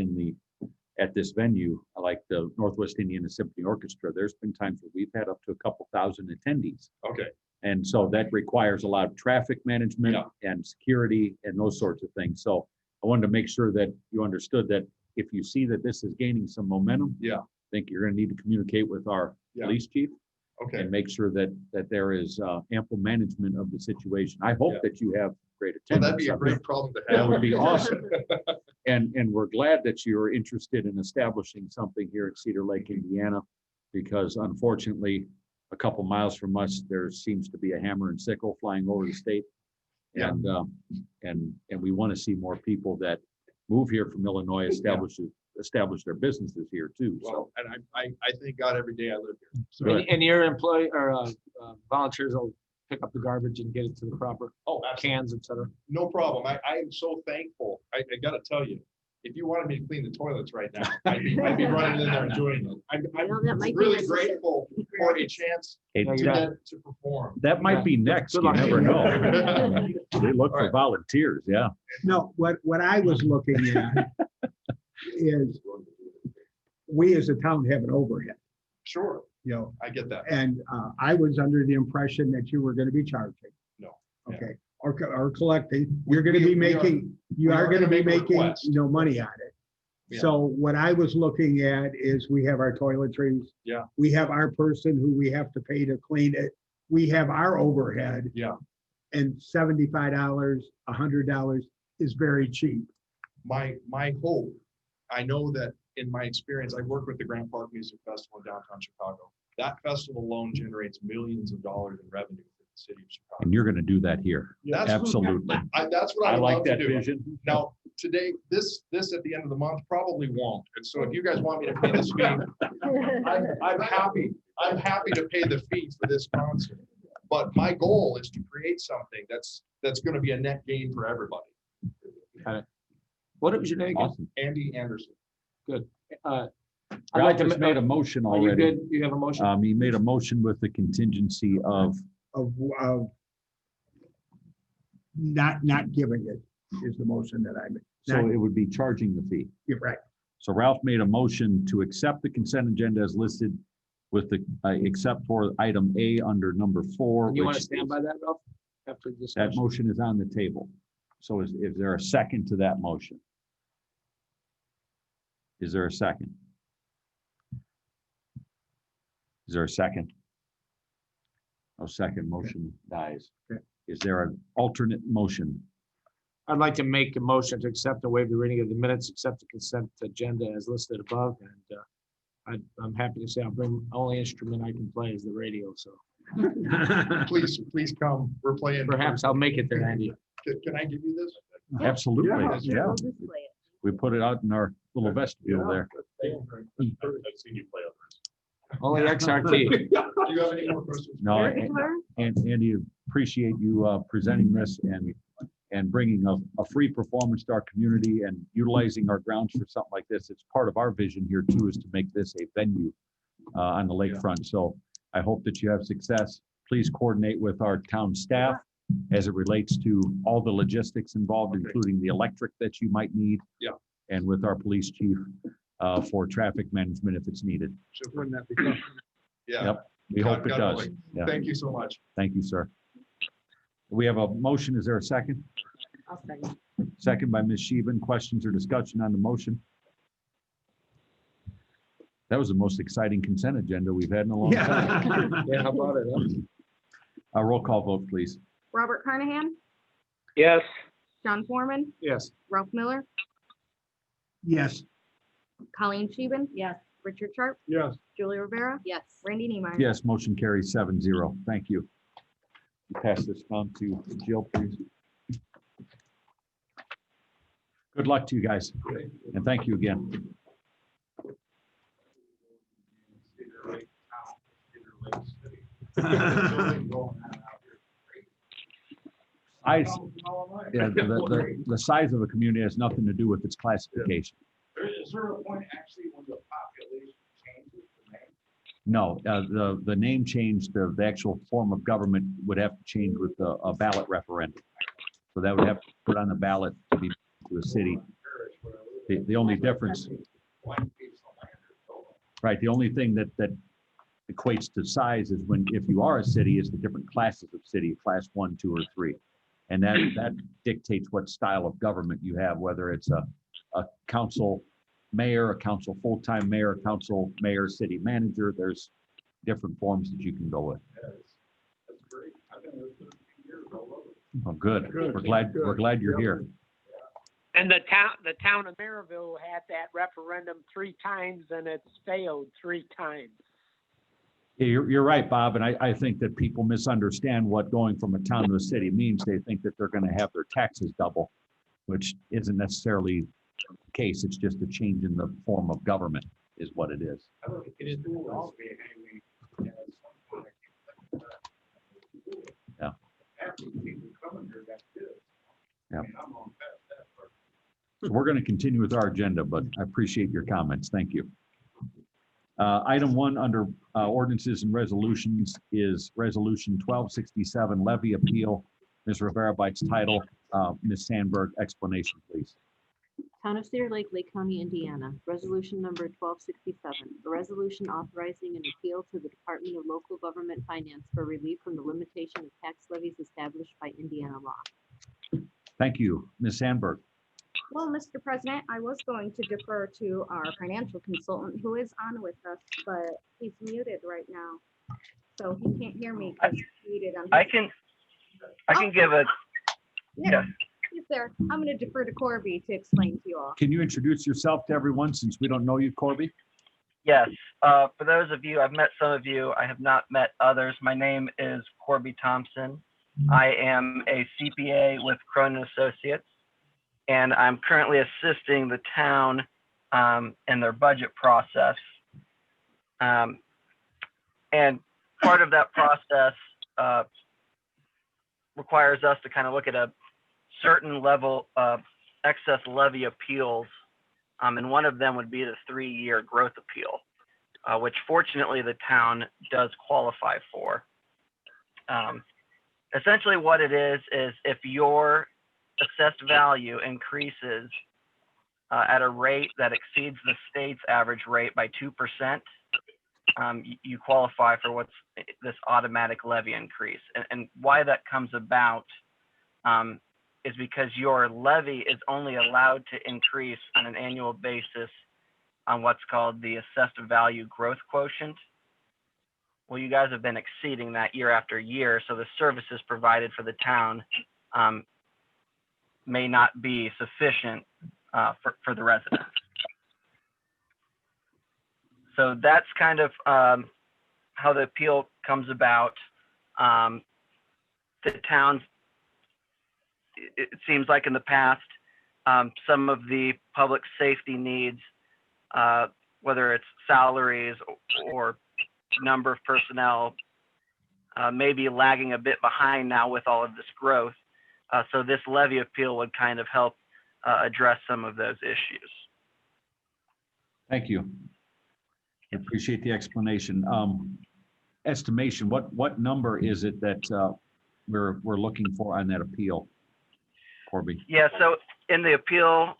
S2: at this venue, like the Northwest Indiana Symphony Orchestra, there's been times where we've had up to a couple thousand attendees.
S11: okay,
S2: And so that requires a lot of traffic management and security and those sorts of things. So I wanted to make sure that you understood that if you see that this is gaining some momentum,
S11: Yeah.
S2: I think you're going to need to communicate with our
S11: Yeah.
S2: police chief
S11: okay.
S2: and make sure that there is ample management of the situation. I hope
S11: Yeah.
S2: that you have great
S11: Well,
S2: attendance.
S11: that'd be a great problem to
S2: That
S11: have.
S2: would be awesome. And we're glad that you're interested in establishing something here at Cedar Lake, Indiana, because unfortunately, a couple miles from us, there seems to be a hammer and sickle flying over the state.
S11: Yeah.
S2: And we want to see more people that move here from Illinois establish their businesses here too. So
S11: Well, and I thank God every day I live here. So,
S2: Good.
S3: And your employee or volunteers will pick up the garbage and get it to the proper
S11: oh, absolutely.
S3: cans, et cetera.
S11: No problem. I am so thankful. I gotta tell you, if you wanted me to clean the toilets right now, I'd be running in there and doing it. I'm
S7: Well, that might be
S11: really
S7: necessary.
S11: grateful for a chance
S2: hey,
S3: Yeah,
S11: to
S3: you're
S11: get to perform.
S2: that might be next.
S3: Good
S2: You
S3: luck.
S2: never know. They look
S11: All
S2: for
S11: right.
S2: volunteers. Yeah.
S9: No, what I was looking at is we as a town have an overhead,
S11: Sure,
S9: you know,
S11: I get that.
S9: and I was under the impression that you were going to be charging.
S11: No.
S9: Okay, or collecting. You're going to be
S11: We are-
S9: making, you
S11: we
S9: are
S11: are
S9: going to
S11: gonna
S9: be
S11: make a
S9: making
S11: request.
S9: no money on it.
S11: Yeah.
S9: So what I was looking at is we have our toiletries.
S11: Yeah.
S9: We have our person who we have to pay to clean it. We have our overhead.
S11: Yeah.
S9: And $75, $100 is very cheap.
S11: My hope, I know that in my experience, I work with the Grant Park Music Festival in downtown Chicago. That festival alone generates millions of dollars in revenue for the city of Chicago.
S2: And you're going to do that here.
S11: That's what-
S2: Absolutely.
S11: That's what I
S2: I
S11: would
S2: like
S11: love to
S2: that
S11: do.
S2: vision.
S11: Now, today, this at the end of the month probably won't. And so if you guys want me to pay this fee, I'm happy to pay the fee for this concert. But my goal is to create something that's going to be a net gain for everybody.
S3: What was your name again?
S2: Awesome.
S11: Andy Anderson.
S3: I'd
S2: Ralph
S3: like to
S2: has made a motion
S3: Are you
S2: already.
S3: good? You have a motion?
S2: He made a motion with the contingency of,
S9: Of not giving it is the motion that I made.
S2: so it would be charging the fee.
S9: You're right.
S2: So Ralph made a motion to accept the consent agenda as listed with the, except for item A under number 4.
S3: And you want to
S2: which
S3: stand
S2: is-
S3: by that, Ralph? After
S2: That
S3: discussion?
S2: motion is on the table. So is there a second to that motion? Is there a second? Is there a second? No second, motion dies.
S9: Okay.
S2: Is there an alternate motion?
S3: I'd like to make a motion to accept and waive the reading of the minutes, accept the consent agenda as listed above, and I'm happy to say I'll bring, only instrument I can play is the radio, so
S11: Please come. We're playing.
S3: perhaps I'll make it there, Andy.
S11: Can I give you this?
S2: Absolutely,
S9: Yeah.
S2: yeah.
S7: We'll display it.
S2: We put it out in our little vestibule there.
S11: I've seen you play
S3: Only XRT.
S11: Do you have any more questions?
S2: No,
S7: Very clear.
S2: and Andy, appreciate you presenting this and bringing a free performance to our community and utilizing our grounds for something like this. It's part of our vision here too, is to make this a venue on the lakefront. So I hope that you have success. Please coordinate with our town staff as it relates to all the logistics involved, including the electric that you might need.
S11: Yeah.
S2: And with our police chief for traffic management if it's needed.
S11: Wouldn't that be tough? Yeah.
S2: Yep, we hope it
S11: God
S2: does.
S11: willing.
S2: Yeah.
S11: Thank you so much.
S2: Thank you, sir. We have a motion. Is there a second?
S7: I'll second.
S2: Second by Ms. Sheehan. Questions or discussion on the motion? That was the most exciting consent agenda we've had in a long time.
S3: Yeah, how about it? Huh?
S2: A roll call vote, please.
S5: Robert Carnahan,
S4: Yes.
S5: John Foreman,
S3: Yes.
S5: Ralph Miller,
S9: Yes.
S5: Colleen Scheeben,
S7: Yes.
S5: Richard Sharp,
S3: Yes.
S5: Julie Rivera,
S7: Yes.
S5: Randy Neemeyer.
S2: Yes, motion carries 7-0. Thank you. Pass this down to Jill, please. Good luck to you guys, and thank you again. Yeah, the size of a community has nothing to do with its classification.
S11: Is there a point actually when the population changes the name?
S2: No, the name change, the actual form of government would have to change with a ballot referendum. So that would have to put on the ballot to be to a city. The only difference, right, the only thing that equates to size is when, if you are a city, is the different classes of city, class 1, 2, or 3. And that dictates what style of government you have, whether it's a council mayor, a council full-time mayor, a council mayor, city manager. There's different forms that you can go with.
S11: That's great. I've been there 13 years already.
S2: Oh, good. We're glad you're here.
S4: And the town of Maryville had that referendum 3 times and it's failed 3 times.
S2: Yeah, you're right, Bob, and I think that people misunderstand what going from a town to a city means. They think that they're going to have their taxes double, which isn't necessarily the case. It's just a change in the form of government is what it is.
S11: I look at the school as behaving as something like.
S2: Yeah.
S11: After people coming here, that's good.
S2: Yeah.
S11: I mean, I'm on past that part.
S2: So we're going to continue with our agenda, but I appreciate your comments. Thank you. Item 1 under ordinances and resolutions is Resolution 1267 levy appeal. Ms. Rivera by its title. Ms. Sandberg, explanation, please.
S7: Town of Cedar Lake, Lake County, Indiana. Resolution number 1267. A resolution authorizing an appeal to the Department of Local Government Finance for relief from the limitation of tax levies established by Indiana law.
S2: Thank you. Ms. Sandberg.
S5: Well, Mr. President, I was going to defer to our financial consultant who is on with us, but he's muted right now. So he can't hear me because he's muted on.
S13: I can give a,
S5: Yeah, he's there. I'm going to defer to Corby to explain to you all.
S2: Can you introduce yourself to everyone since we don't know you, Corby?
S13: yes. For those of you, I've met some of you, I have not met others. My name is Corby Thompson. I am a CPA with Cronin Associates, and I'm currently assisting the town in their budget process. And part of that process requires us to kind of look at a certain level of excess levy appeals. And one of them would be the 3-year growth appeal, which fortunately the town does qualify for. Essentially what it is if your assessed value increases at a rate that exceeds the state's average rate by 2%, you qualify for what's this automatic levy increase. And why that comes about is because your levy is only allowed to increase on an annual basis on what's called the assessed value growth quotient. Well, you guys have been exceeding that year after year, so the services provided for the town may not be sufficient for the residents. So that's kind of how the appeal comes about. The towns, it seems like in the past, some of the public safety needs, whether it's salaries or number of personnel, may be lagging a bit behind now with all of this growth. So this levy appeal would kind of help address some of those issues.
S2: Thank you. Appreciate the explanation. Estimation, what number is it that we're looking for on that appeal? Corby?
S13: Yeah, so in the appeal,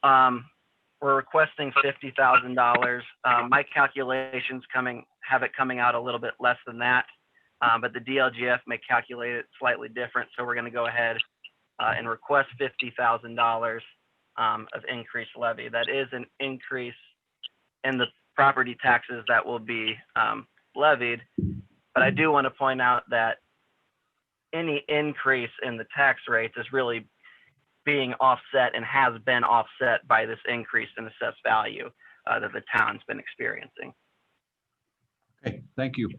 S13: we're requesting $50,000. My calculations have it coming out a little bit less than that, but the DLGF may calculate it slightly different. So we're going to go ahead and request $50,000 of increased levy. That is an increase in the property taxes that will be levied. But I do want to point out that any increase in the tax rates is really being offset and has been offset by this increase in assessed value that the town's been experiencing.
S2: Okay, thank you.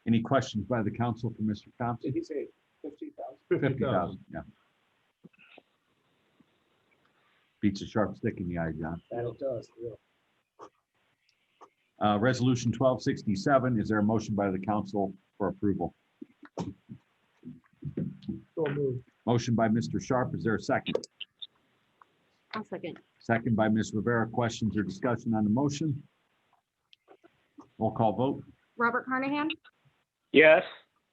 S2: Any questions by the council for Mr. Thompson?
S3: Did he say 50,000?
S2: 50,000, yeah. Beats a sharp stick in the eye, John.
S3: That it does, yeah.
S2: Resolution 1267, is there a motion by the council for approval?
S3: So moved.
S2: Motion by Mr. Sharp, is there a second?
S7: I'll second.
S2: Second by Ms. Rivera. Questions or discussion on the motion? Roll call vote.
S5: Robert Carnahan,
S4: Yes.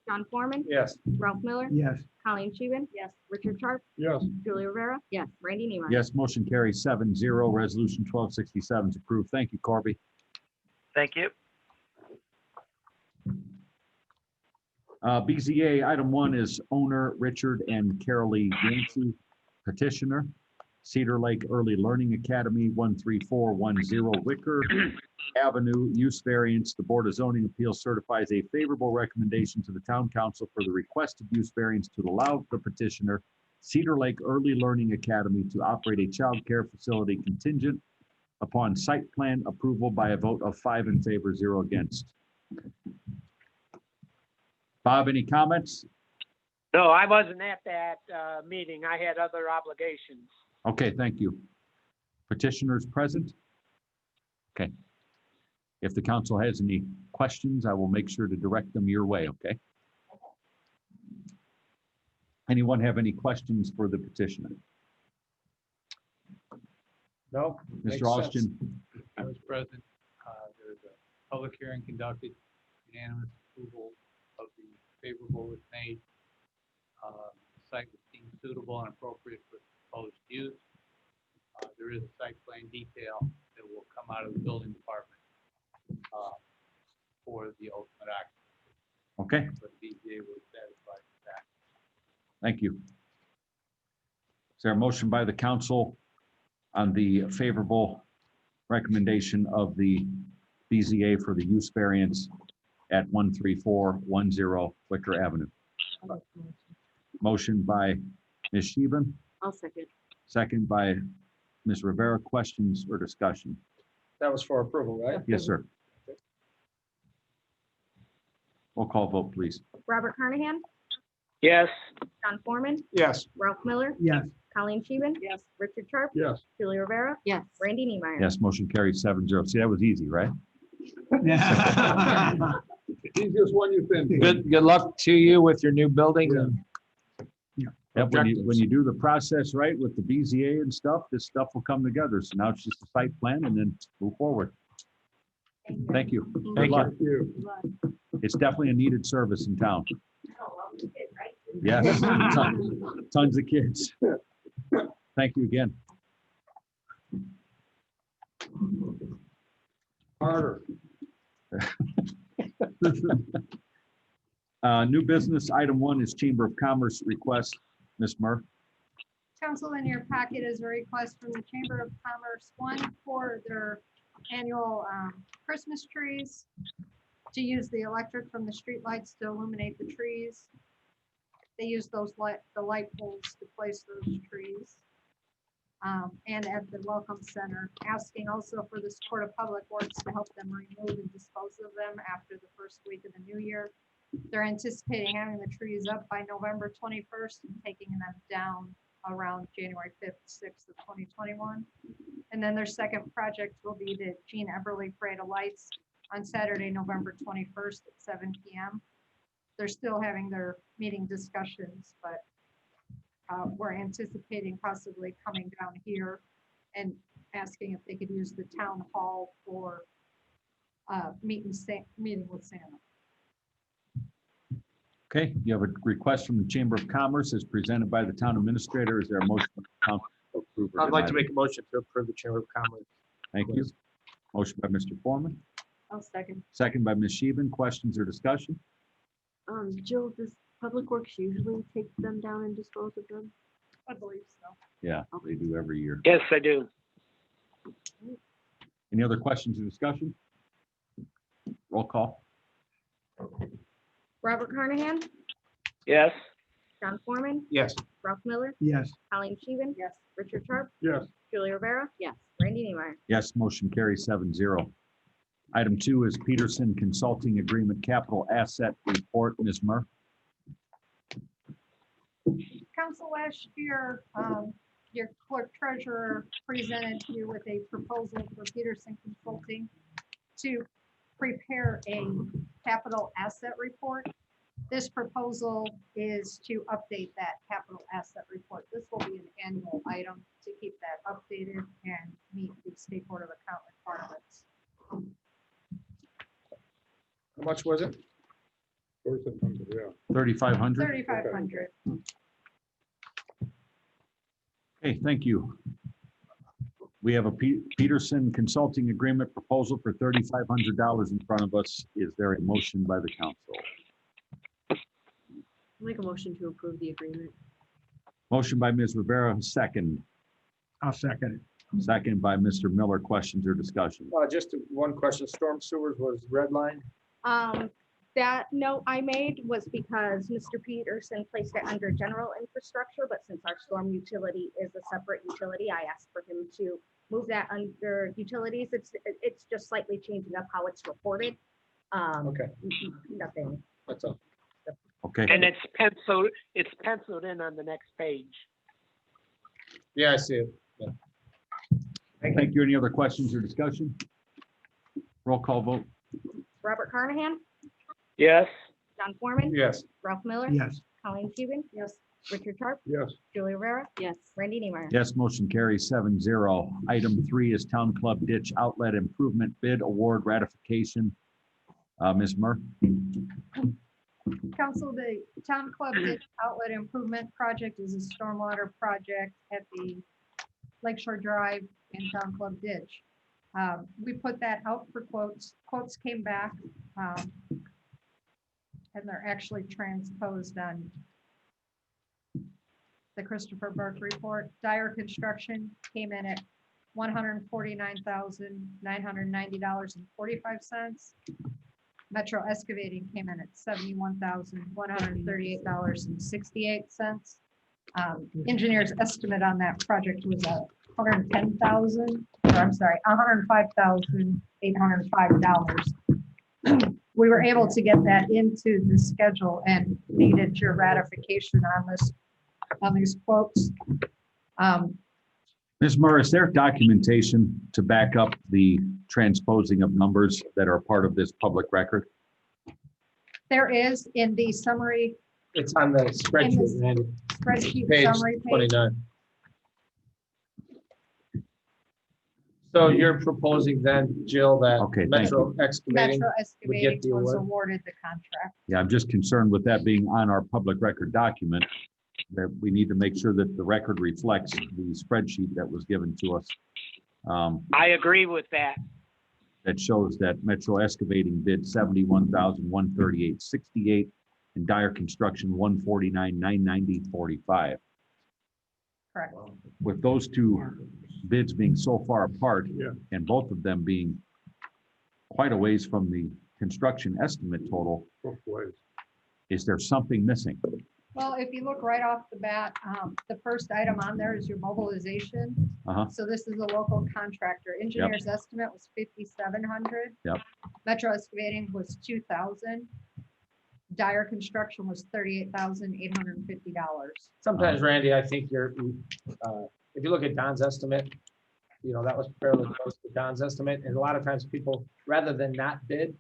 S5: John Foreman,
S3: Yes.
S5: Ralph Miller,
S9: Yes.
S5: Colleen Scheven,
S7: Yes.
S5: Richard Sharp,
S3: Yes.
S5: Julie Rivera,
S7: Yes.
S5: Randy Neiman.
S2: Yes, motion carries 7-0. Resolution 1267 is approved. Thank you, Corby.
S13: Thank you.
S2: BZA, item 1 is owner Richard and Carolee Yancey, petitioner, Cedar Lake Early Learning Academy, 13410 Wicker Avenue, use variance. The Board of Zoning Appeals certifies a favorable recommendation to the Town Council for the requested use variance to allow the petitioner, Cedar Lake Early Learning Academy, to operate a child care facility contingent upon site plan approval by a vote of 5 in favor, 0 against. Bob, any comments?
S4: No, I wasn't at that meeting. I had other obligations.
S2: Okay, thank you. Petitioners present? Okay. If the council has any questions, I will make sure to direct them your way, okay? Anyone have any questions for the petitioner?
S3: No. makes
S2: Mr.
S3: sense.
S2: Austin?
S1: I was present. There's a public hearing conducted, unanimous approval of the favorable was made. The site was deemed suitable and appropriate for proposed use. There is a site plan detail that will come out of the building department for the ultimate act.
S2: Okay,
S1: But the BZA was satisfied with that.
S2: thank you. Is there a motion by the council on the favorable recommendation of the BZA for the use variance at 13410 Wicker Avenue? Motion by Ms. Sheehan,
S7: I'll second.
S2: second by Ms. Rivera. Questions or discussion?
S3: That was for approval, right?
S2: Yes, sir. Roll call vote, please.
S5: Robert Carnahan,
S4: Yes.
S5: John Foreman,
S3: Yes.
S5: Ralph Miller,
S9: Yes.
S5: Colleen Scheven,
S7: Yes.
S5: Richard Sharp,
S3: Yes.
S5: Julie Rivera,
S7: Yes.
S5: Randy Neiman.
S2: Yes, motion carries 7-0. See, that was easy, right?
S11: Easiest one you've been.
S3: Good luck to you with your new building. and
S2: Yep, when
S3: objectives.
S2: you do the process right with the BZA and stuff, this stuff will come together. So now it's just a site plan and then move forward. Thank you. Good
S3: Thank
S2: luck.
S3: you.
S2: It's definitely a needed service in town. Yes, tons of kids. Thank you again.
S11: Harder.
S2: New business, item 1 is Chamber of Commerce request. Ms. Murr.
S6: Council, in your packet is a request from the Chamber of Commerce, one for their annual Christmas trees, to use the electric from the street lights to illuminate the trees. They use the light poles to place those trees. And at the Welcome Center, asking also for the support of Public Works to help them remove and dispose of them after the first week of the new year. They're anticipating having the trees up by November 21st and taking them down around January 5th, 6th of 2021. And then their second project will be the Gene Everly Parade of Lights on Saturday, November 21st at 7 p.m. They're still having their meeting discussions, but we're anticipating possibly coming down here and asking if they could use the town hall for meeting with Santa.
S2: Okay, you have a request from the Chamber of Commerce as presented by the town administrator. Is there a motion? From the council to approve or
S3: I'd like to
S2: deny?
S3: make a motion to approve the Chamber of Commerce.
S2: Thank you. Motion by Mr. Foreman,
S7: I'll second.
S2: second by Ms. Sheehan. Questions or discussion?
S7: Jill, does Public Works usually take them down and dispose of them?
S6: I believe so.
S2: Yeah, they do every year.
S4: Yes, I do.
S2: Any other questions or discussion? Roll call.
S5: Robert Carnahan,
S4: Yes.
S5: John Foreman,
S3: Yes.
S5: Ralph Miller,
S9: Yes.
S5: Colleen Scheven.
S6: Yes.
S5: Richard Sharp,
S9: Yes.
S5: Julie Rivera,
S7: Yes.
S5: Randy Neimeyer.
S2: Yes, motion carries 7-0. Item 2 is Peterson Consulting Agreement Capital Asset Report. Ms. Murr.
S6: Council, last year, your clerk treasurer presented you with a proposal for Peterson Consulting to prepare a capital asset report. This proposal is to update that capital asset report. This will be an annual item to keep that updated and meet the State Board of Account requirements.
S3: How much was it?
S2: 3,500.
S6: 3,500.
S2: Okay, thank you. We have a Peterson Consulting Agreement proposal for $3,500 in front of us. Is there a motion by the council?
S7: Make a motion to approve the agreement.
S2: Motion by Ms. Rivera, second.
S9: I'll second it.
S2: Second by Mr. Miller. Questions or discussion?
S3: Just one question. Storm sewers was red line.
S5: That note I made was because Mr. Peterson placed it under general infrastructure, but since our storm utility is a separate utility, I asked for him to move that under utilities. It's just slightly changing up how it's reported.
S3: Okay.
S5: Nothing.
S3: That's all.
S2: Okay.
S4: And it's penciled in on the next page.
S3: Yeah, I see it. Yeah.
S2: Thank you. Any other questions or discussion? Roll call vote.
S5: Robert Carnahan,
S4: Yes.
S5: John Foreman,
S3: Yes.
S5: Ralph Miller,
S9: Yes.
S5: Colleen Scheven.
S6: Yes.
S5: Richard Sharp,
S3: Yes.
S5: Julie Rivera,
S7: Yes.
S5: Randy Neimeyer.
S2: Yes, motion carries 7-0. Item 3 is Town Club Ditch Outlet Improvement Bid Award Ratification. Ms. Murr.
S6: Council, the Town Club Ditch Outlet Improvement Project is a stormwater project at the Lakeshore Drive and Town Club Ditch. We put that out for quotes. Quotes came back. And they're actually transposed on the Christopher Burke report. Dyer Construction came in at $149,990.45. Metro Excavating came in at $71,138.68. Engineer's estimate on that project was $105,805. We were able to get that into the schedule and needed your ratification on these quotes.
S2: Ms. Murr, is there documentation to back up the transposing of numbers that are part of this public record?
S6: There is in the summary
S3: It's on the spreadsheet, Randy.
S6: spreadsheet
S3: Page
S6: summary page.
S3: 29. So you're proposing then, Jill, that
S2: Okay, thank
S3: Metro Excavating
S6: Metro
S3: would
S6: Excavating
S3: get the
S6: was
S3: award?
S6: awarded the contract.
S2: Yeah, I'm just concerned with that being on our public record document, that we need to make sure that the record reflects the spreadsheet that was given to us.
S4: I agree with that.
S2: That shows that Metro Excavating bid $71,138.68 and Dyer Construction $149,990.45.
S6: Correct.
S2: With those two bids being so far apart, and both of them being quite a ways from the construction estimate total, is there something missing?
S6: Well, if you look right off the bat, the first item on there is your mobilization.
S2: Uh-huh.
S6: So this is a local contractor. Engineer's estimate was $5,700.
S2: Yep.
S6: Metro Excavating was $2,000. Dyer Construction was $38,850.
S3: Sometimes, Randy, I think if you look at Don's estimate, that was fairly close to Don's estimate. And a lot of times people, rather than not bid,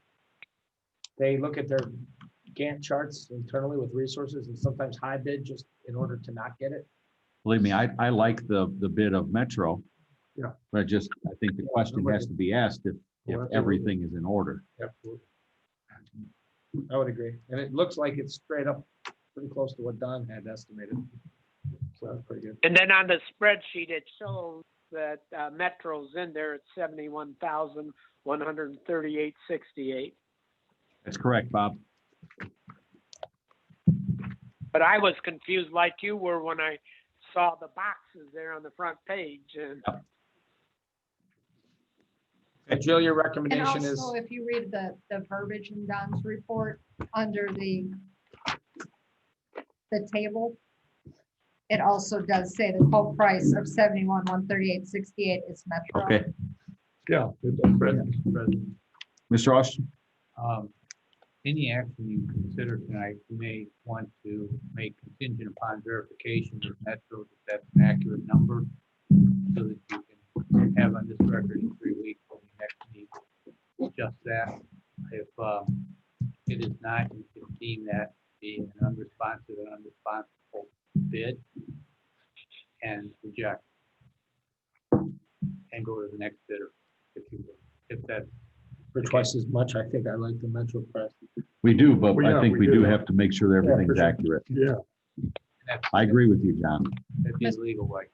S3: they look at their Gantt charts internally with resources and sometimes high bid just in order to not get it.
S2: Believe me, I like the bid of Metro.
S3: Yeah.
S2: But I think the question has to be asked, if
S3: Well,
S2: everything is in order.
S3: Absolutely. I would agree. And it looks like it's straight up pretty close to what Don had estimated. So that's pretty good.
S4: And then on the spreadsheet, it shows that Metro's in there at 71,138.68.
S2: That's correct, Bob.
S4: But I was confused like you were when I saw the boxes there on the front page. And
S3: And Jill, your
S6: And
S3: recommendation is,
S6: also, if you read the verbiage in Don's report, under the table, it also does say the quote price of 71,138.68 is Metro.
S2: Okay,
S10: Yeah.
S2: Mr. Austin?
S1: Any action you consider tonight, you may want to make contingent upon verification with Metro that that's an accurate number, so that you can have on this record in 3 weeks when you next meet. Just that, if it is not, you can deem that being an unresponsive and unresponsible bid and reject and go to the next bidder, if you will, if that's.
S3: for twice as much, I think I like the Metro price.
S2: We do, but
S10: Well,
S2: I
S10: yeah,
S2: think
S10: we
S2: we
S10: do.
S2: do have to make sure that
S10: Yeah, for
S2: everything's
S10: sure.
S2: accurate.
S10: Yeah.
S2: I agree with you, John.
S1: That'd be legal, right?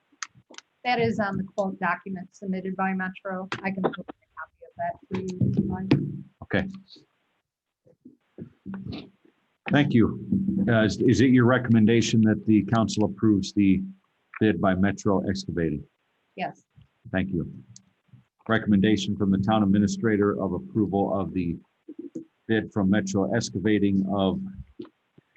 S6: That is on the quote document submitted by Metro. I can provide a copy of that for you if you like.
S2: Okay. Thank you. Is it your recommendation that the council approves the bid by Metro Excavating?
S6: Yes,
S2: Thank you. Recommendation from the town administrator of approval of the bid from Metro Excavating of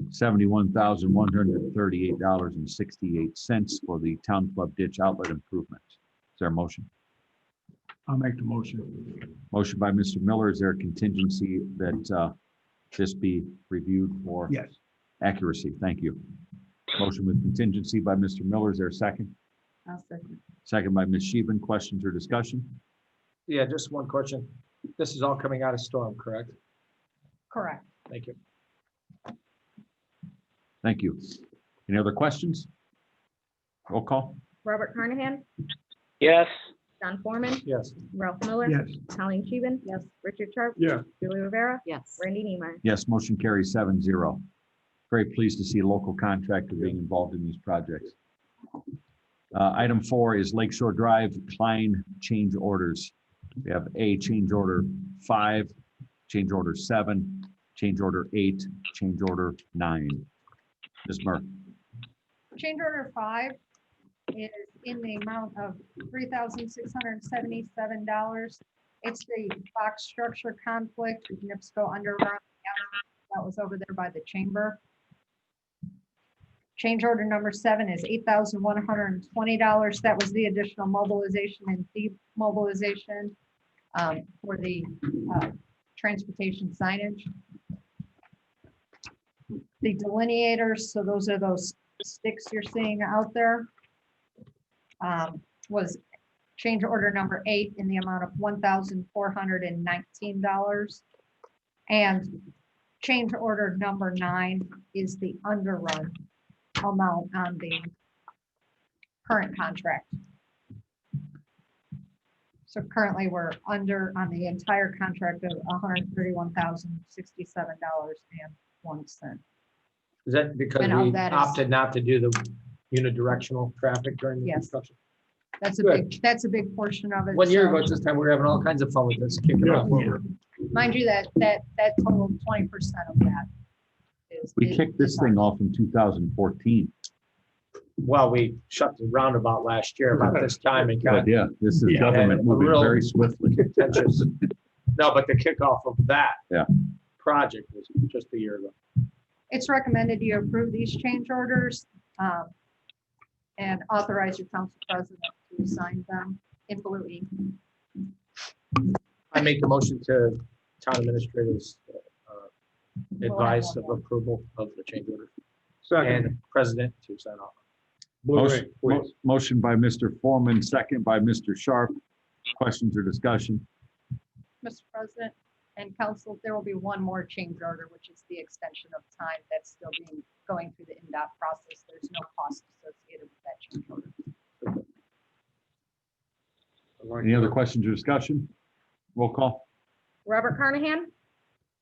S2: $71,138.68 for the town club ditch outlet improvement. Is there a motion?
S9: I'll make the motion.
S2: Motion by Mr. Miller. Is there a contingency that this be reviewed for
S9: Yes.
S2: accuracy? Thank you. Motion with contingency by Mr. Miller. Is there a second?
S7: I'll second.
S2: Second by Ms. Sheehan. Questions or discussion?
S3: Yeah, just one question. This is all coming out of storm, correct?
S6: correct.
S3: Thank you.
S2: Thank you. Any other questions? Roll call?
S5: Robert Carnahan,
S4: yes,
S5: Don Foreman,
S3: Yes.
S5: Ralph Miller.
S9: Yes.
S5: Colleen Scheeben. Yes. Richard Sharp.
S10: Yeah.
S5: Julie Rivera.
S7: Yes.
S5: Randy Neiman.
S2: Yes, motion carries 7-0. Very pleased to see a local contractor being involved in these projects. Item 4 is Lakeshore Drive Klein change orders. We have a change order 5, change order 7, change order 8, change order 9. Ms. Murphy.
S6: Change order 5 is in the amount of $3,677. It's the box structure conflict with NIPSCO Underground. That was over there by the chamber. Change order number 7 is $8,120. That was the additional mobilization and demobilization for the transportation signage. The delineators, so those are those sticks you're seeing out there, was change order number 8 in the amount of $1,419. And change order number 9 is the underrun amount on the current contract. So currently we're under on the entire contract of $131,067.01.
S3: Is that because
S6: And all
S3: we
S6: that is-
S3: opted not to do the unidirectional traffic during the
S6: Yes.
S3: construction?
S6: That's a
S3: Good.
S6: big portion of it.
S3: 1 year
S6: so-
S3: ago, at this time, we were having all kinds of fun with this, kicking off.
S6: Mind you, that total 20% of that is.
S2: We kicked this thing off in 2014.
S3: Well, we shut the roundabout last year about this time and got
S2: But yeah, this is
S3: Yeah.
S2: government
S3: And a
S2: moving
S3: real-
S2: very swiftly.
S3: contentious. No, but the kickoff of that
S2: Yeah.
S3: project was just a year ago.
S6: It's recommended you approve these change orders and authorize your council president to sign them in blue ink.
S3: I make the motion to town administrators
S6: We'll have
S3: advice
S6: one
S3: of
S6: more.
S3: approval of the change order
S10: Second.
S3: and president to sign off.
S2: Motion motion by Mr. Foreman, second by Mr. Sharp. Questions or discussion?
S6: Mr. President and council, there will be one more change order, which is the extension of time that's still going through the NDOT process. There's no cost associated with that change order.
S2: Any other questions or discussion? Roll call.
S5: Robert Carnahan,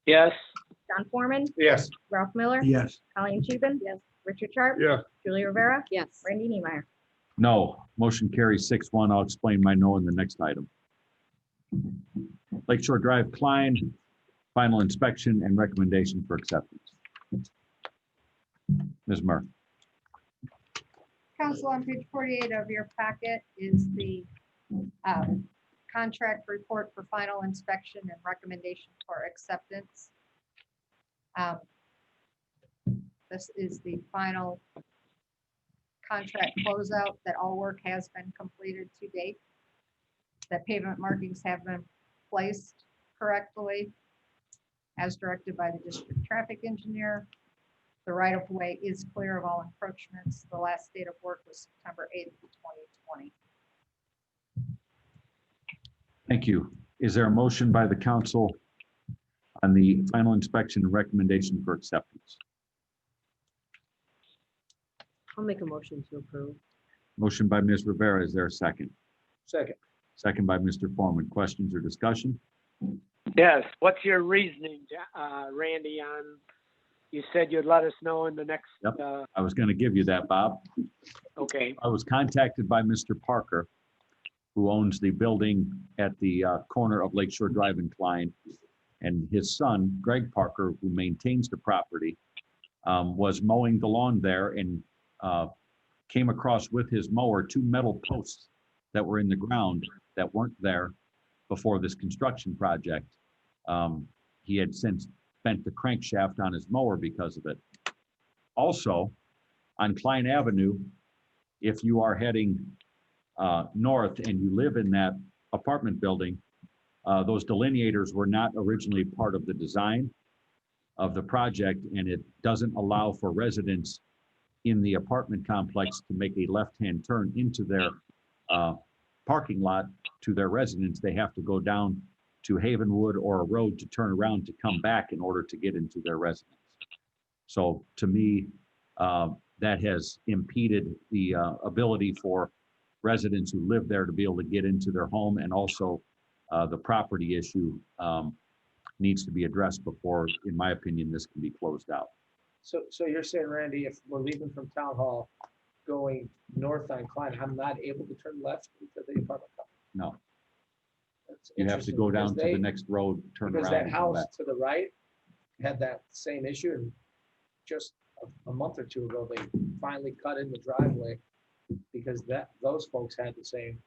S4: Yes.
S5: John Foreman,
S9: Yes.
S5: Ralph Miller,
S9: Yes.
S5: Colleen Scheven. Yes. Richard Sharp.
S9: Yes.
S5: Julie Rivera,
S7: Yes.
S5: Randy Niemeyer.
S2: No. Motion carries 6-1. I'll explain my no in the next item. Lakeshore Drive, Klein, final inspection and recommendation for acceptance. Ms. Murphy.
S6: Council, on page 48 of your packet is the contract report for final inspection and recommendation for acceptance. This is the final contract closeout that all work has been completed to date. That pavement markings have been placed correctly as directed by the district traffic engineer. The right-of-way is clear of all encroachments. The last date of work was September 8th, 2020.
S2: Thank you. Is there a motion by the council on the final inspection and recommendation for acceptance?
S7: I'll make a motion to approve.
S2: Motion by Ms. Rivera. Is there a second?
S3: Second.
S2: Second by Mr. Foreman. Questions or discussion?
S4: Yes. What's your reasoning, Randy, on, you said you'd let us know in the next,
S2: Yep. I was going to give you that, Bob.
S4: okay.
S2: I was contacted by Mr. Parker, who owns the building at the corner of Lakeshore Drive and Klein. And his son, Greg Parker, who maintains the property, was mowing the lawn there and came across with his mower 2 metal posts that were in the ground that weren't there before this construction project. He had since bent the crankshaft on his mower because of it. Also, on Klein Avenue, if you are heading north and you live in that apartment building, those delineators were not originally part of the design of the project, and it doesn't allow for residents in the apartment complex to make a left-hand turn into their parking lot to their residence. They have to go down to Havenwood or a road to turn around to come back in order to get into their residence. So to me, that has impeded the ability for residents who live there to be able to get into their home, and also the property issue needs to be addressed before, in my opinion, this can be closed out.
S3: So you're saying, Randy, if we're leaving from Town Hall, going north on Klein, I'm not able to turn left into the apartment complex?
S2: No,
S3: That's
S2: you have to
S3: interesting,
S2: go down
S3: because
S2: to the
S3: they-
S2: next road, turn
S3: Because
S2: around
S3: that
S2: and come
S3: house
S2: back.
S3: to the right had that same issue, and just a month or two ago, they finally cut in the driveway because those folks had the same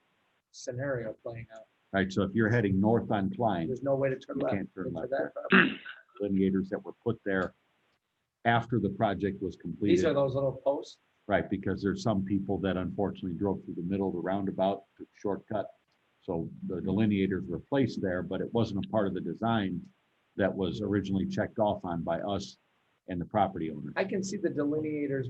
S3: scenario playing out.
S2: Right, so if you're heading north on Klein,
S3: There's no way to turn
S2: you
S3: left
S2: can't turn
S3: into
S2: left.
S3: that property.
S2: Delineators that were put there after the project was
S3: These are
S2: completed.
S3: those little posts.
S2: Right, because there's some people that unfortunately drove through the middle of the roundabout, took a shortcut. So the delineators were placed there, but it wasn't a part of the design that was originally checked off on by us and the property owner.
S3: I can see the delineators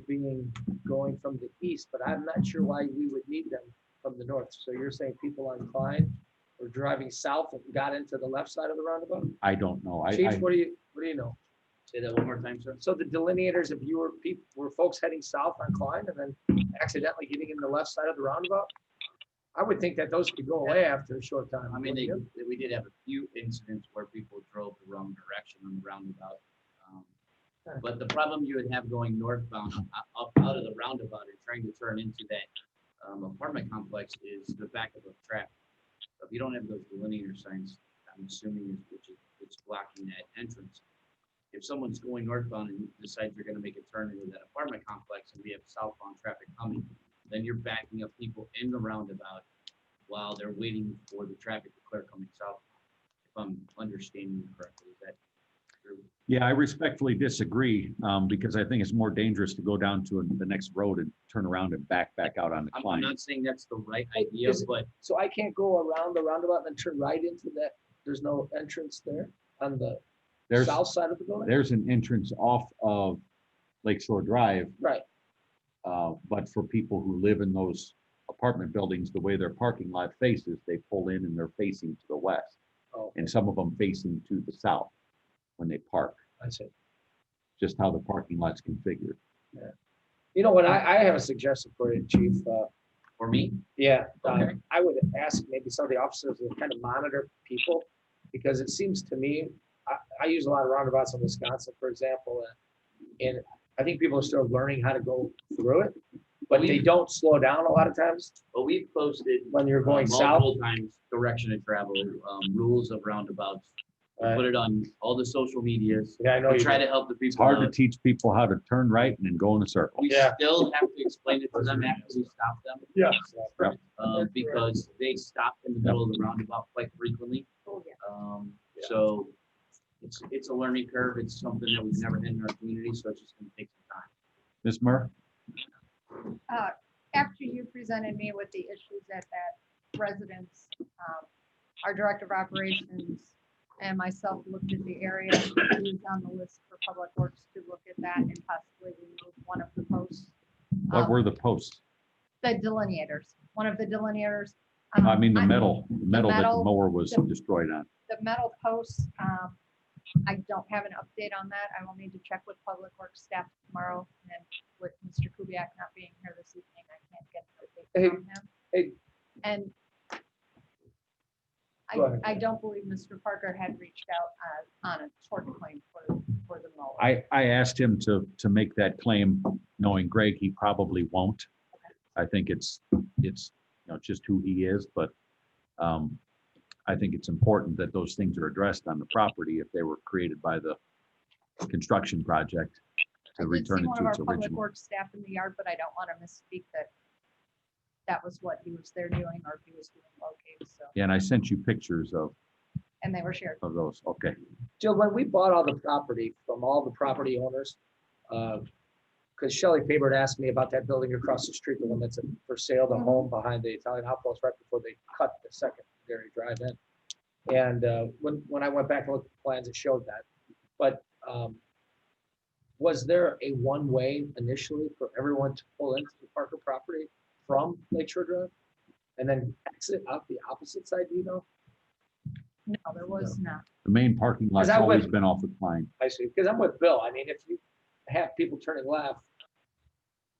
S3: going from the east, but I'm not sure why we would need them from the north. So you're saying people on Klein were driving south and got into the left side of the roundabout?
S2: I don't know.
S3: Chief, what do you know?
S1: Say that one more time, sir.
S3: So the delineators, if you were folks heading south on Klein and then accidentally getting in the left side of the roundabout, I would think that those could go away after a short time.
S1: I mean,
S3: wouldn't you?
S1: we did have a few incidents where people drove the wrong direction on the roundabout. But the problem you would have going northbound up out of the roundabout and trying to turn into that apartment complex is the backup of traffic. So if you don't have those delineator signs, I'm assuming it's blocking that entrance. If someone's going northbound and decides they're gonna make a turn into that apartment complex and we have southbound traffic coming, then you're backing up people in the roundabout while they're waiting for the traffic to clear coming south. If I'm understanding you correctly, is that true?
S2: Yeah, I respectfully disagree, because I think it's more dangerous to go down to the next road and turn around and back out on the
S1: I'm
S2: Klein.
S1: not saying that's the right idea,
S3: Is it-
S1: but
S3: So I can't go around the roundabout and then turn right into that. There's no entrance there on the
S2: There's,
S3: south side of the building?
S2: there's an entrance off of Lakeshore Drive,
S3: Right.
S2: but for people who live in those apartment buildings, the way their parking lot faces, they pull in and they're facing to the west.
S3: Oh,
S2: And some of them facing to the south when they park,
S3: I see.
S2: just how the parking lot's configured.
S3: You know what, I have a suggestion for you, Chief.
S1: for me,
S3: Yeah,
S1: Okay.
S3: I would ask maybe some of the officers to kind of monitor people Because it seems to me, I use a lot of roundabouts in Wisconsin, for example, and I think people are still learning how to go through it, but they don't slow down a lot of times
S14: But we've posted
S3: when you're going south.
S14: multiple times direction of travel, rules of roundabouts. We Put it on all the social medias.
S3: Yeah, I know
S14: We
S3: you
S14: try
S3: do.
S14: to help the
S2: It's
S14: people
S2: hard to
S14: out.
S2: teach people how to turn right and then go in a circle.
S14: We
S3: Yeah.
S14: still have to explain it to them after we stop them.
S3: Yeah.
S14: Because they stop in the middle of the roundabout quite frequently. So it's a learning curve. It's something that we've never had in our community, so it's just gonna take some time.
S2: Ms. Murr?
S6: After you presented me with the issues at that residence, our director of operations and myself looked at the area. He was on the list for Public Works to look at that and possibly remove one of the posts.
S2: What were the posts?
S6: The delineators, one of the delineators.
S2: I mean, the metal that the
S6: metal-
S2: mower was
S6: the-
S2: destroyed on.
S6: The metal posts, I don't have an update on that. I will need to check with Public Works staff tomorrow. And then with Mr. Kubiak not being here this evening, I can't get an update from him.
S3: hey.
S6: And
S3: Go ahead.
S6: I don't believe Mr. Parker had reached out on a tort claim for the mower.
S2: I asked him to make that claim, knowing Greg, he probably won't. I think it's, just who he is, but I think it's important that those things are addressed on the property if they were created by the construction project
S6: I
S2: to
S6: did see
S2: return it
S6: one
S2: to
S6: of our
S2: its
S6: Public
S2: original.
S6: Works staff in the yard, but I don't want to misspeak that was what he was there doing or if he was doing okay, so,
S2: Yeah, and I sent you pictures of
S6: and they were shared.
S2: those. Okay.
S3: Jill, when we bought all the property from all the property owners, because Shelley Faber had asked me about that building across the street, the one that's for sale, the home behind the Italian Outpost, right before they cut the secondary drive in. And when I went back and looked at the plans, it showed that. But was there a one-way initially for everyone to pull into the Parker property from Lakeshore Drive and then exit out the opposite side, do you know?
S6: No, there was not.
S2: The main parking lot's
S3: that
S2: always
S3: what-
S2: been off of Klein.
S3: I see, because I'm with Bill. I mean, if you have people turning left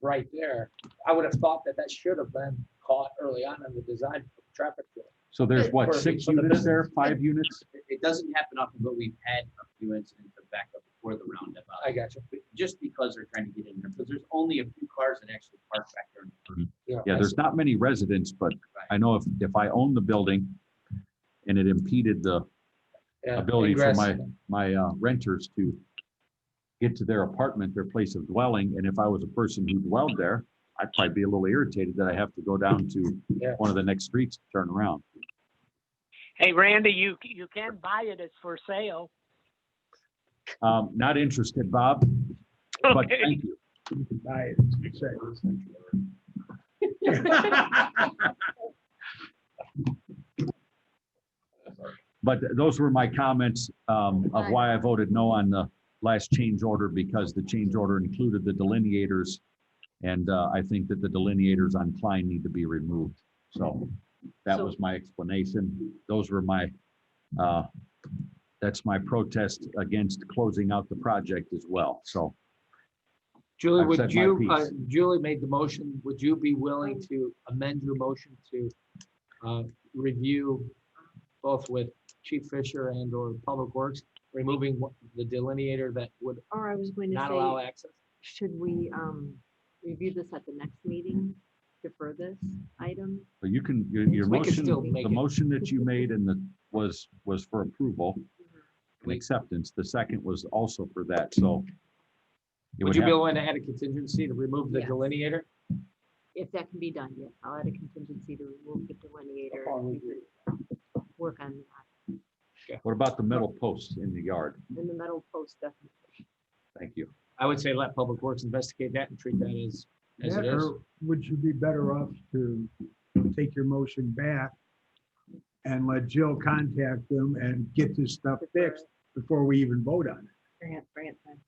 S3: right there, I would have thought that should have been caught early on in the design of the traffic flow.
S2: So there's what,
S3: For-
S2: 6
S3: for the
S2: units there,
S3: business.
S2: 5 units?
S14: It doesn't happen often, but we've had a few incidents of backup before the roundabout.
S3: I got you.
S14: Just because they're trying to get in there, because there's only a few cars that actually park back there.
S2: Yeah,
S3: I
S2: there's
S3: see.
S2: not many residents, but I know if I owned the building and it impeded the
S3: Yeah,
S2: ability for
S3: ingress.
S2: my renters to get to their apartment, their place of dwelling, and if I was a person who dwelled there, I'd probably be a little irritated that I have to go down to
S3: Yeah.
S2: one of the next streets to turn around.
S4: Hey, Randy, you can buy it. It's for sale.
S2: Not interested, Bob, but
S4: Okay.
S2: thank you.
S9: You can buy it. It's for
S2: But those were my comments of why I voted no on the last change order, because the change order included the delineators. And I think that the delineators on Klein need to be removed. So that was my explanation. Those were my, that's my protest against closing out the project as well. So
S3: Julie,
S2: I've
S3: would
S2: said my
S3: you,
S2: piece.
S3: Julie made the motion. Would you be willing to amend your motion to review both with Chief Fisher and or Public Works, removing the delineator that would
S7: Or I was going to
S3: not allow
S7: say,
S3: access?
S7: should we review this at the next meeting, defer this item?
S2: but you can, your
S3: We can
S2: motion,
S3: still make
S2: the
S3: it.
S2: motion that you made and was for approval and
S3: We-
S2: acceptance. The second was also for that. So it
S3: Would you be
S2: have-
S3: willing to add a contingency to remove the
S7: Yes.
S3: delineator?
S7: If that can be done, yes, I'll add a contingency to remove the delineator.
S3: Upon
S7: We could Work on that.
S2: What about the metal posts in the yard?
S7: And the metal post definitely.
S2: Thank you.
S3: I would say let Public Works investigate that and treat that as it is.
S9: Or would you be better off to take your motion back and let Jill contact them and get this stuff fixed before we even vote on it?
S7: Bring it back.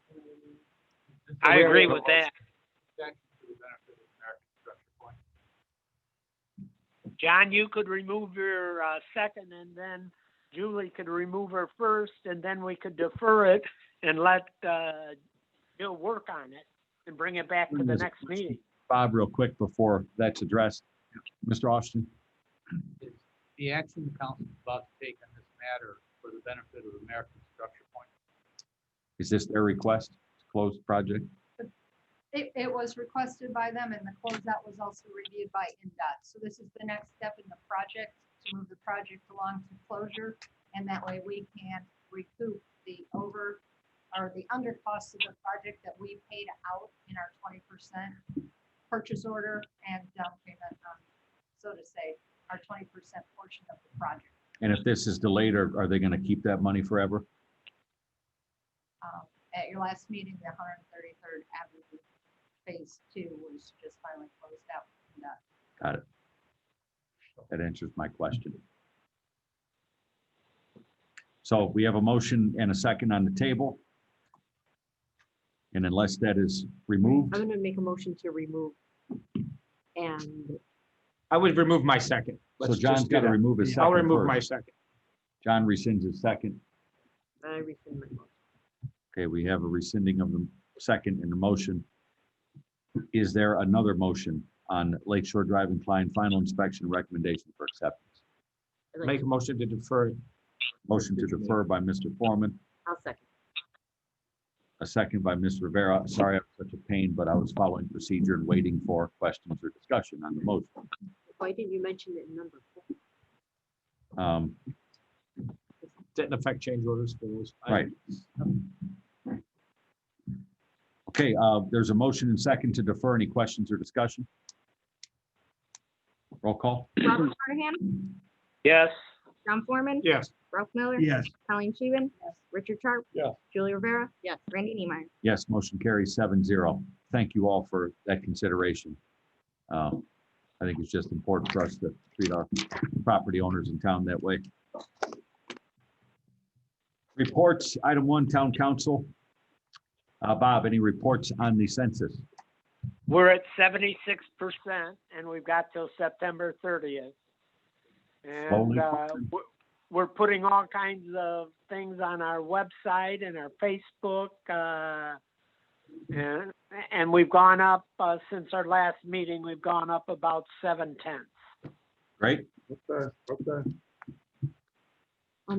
S4: I agree with that. John, you could remove your second, and then Julie could remove her first, and then we could defer it and let Jill work on it and bring it back to the next meeting.
S2: Bob, real quick before that's addressed. Mr. Austin?
S1: The action the council is about to take on this matter for the the benefit of American Structure Point.
S2: Is this their request to close the project?
S6: It was requested by them and the closeout was also reviewed by NDOT. So this is the next step in the project to move the project along to closure. And that way we can recoup the under costs of the project that we paid out in our 20% purchase order and down payment, so to say, our 20% portion of the project.
S2: And if this is delayed, are they going to keep that money forever?
S6: At your last meeting, the 133rd Avenue Phase 2 was just finally closed out.
S2: Got it. That answers my question. So we have a motion and a second on the table. And unless that is removed,
S7: I'm gonna make a motion to remove. And
S3: I would remove my second.
S2: so
S3: Let's
S2: John's
S3: just do
S2: got to
S3: that.
S2: remove his second.
S3: I'll remove my
S2: first.
S3: second.
S2: John rescinds his second.
S7: I rescind my motion.
S2: Okay, we have a rescinding of the second in the motion. Is there another motion on Lakeshore Drive and Klein final inspection recommendation for acceptance?
S7: I'd like
S3: Make a motion to defer.
S2: Motion to defer by Mr. Foreman,
S7: I'll second.
S2: a second by Ms. Rivera. Sorry, I'm such a pain, but I was following procedure and waiting for questions or discussion on the motion.
S7: Why didn't you mention it in number 4?
S3: Didn't affect change orders for those.
S2: Right. Okay, there's a motion and second to defer. Any questions or discussion? Roll call.
S5: Robert Carnahan,
S4: Yes.
S5: John Foreman,
S3: Yes.
S5: Ralph Miller.
S9: Yes.
S5: Colleen Scheven. Richard Sharp.
S3: Yes.
S5: Julie Rivera.
S7: Yes.
S5: Randy Niemeyer.
S2: Yes, motion carries 7-0. Thank you all for that consideration. I think it's just important for us to treat our property owners in town that way. Reports, item 1, Town Council. Bob, any reports on the census?
S4: We're at 76% and we've got till September 30th.
S2: Slowly
S4: And we're putting all kinds of things on our website and our Facebook. And we've gone up, since our last meeting, we've gone up about 7/10.
S2: Great.
S3: Okay.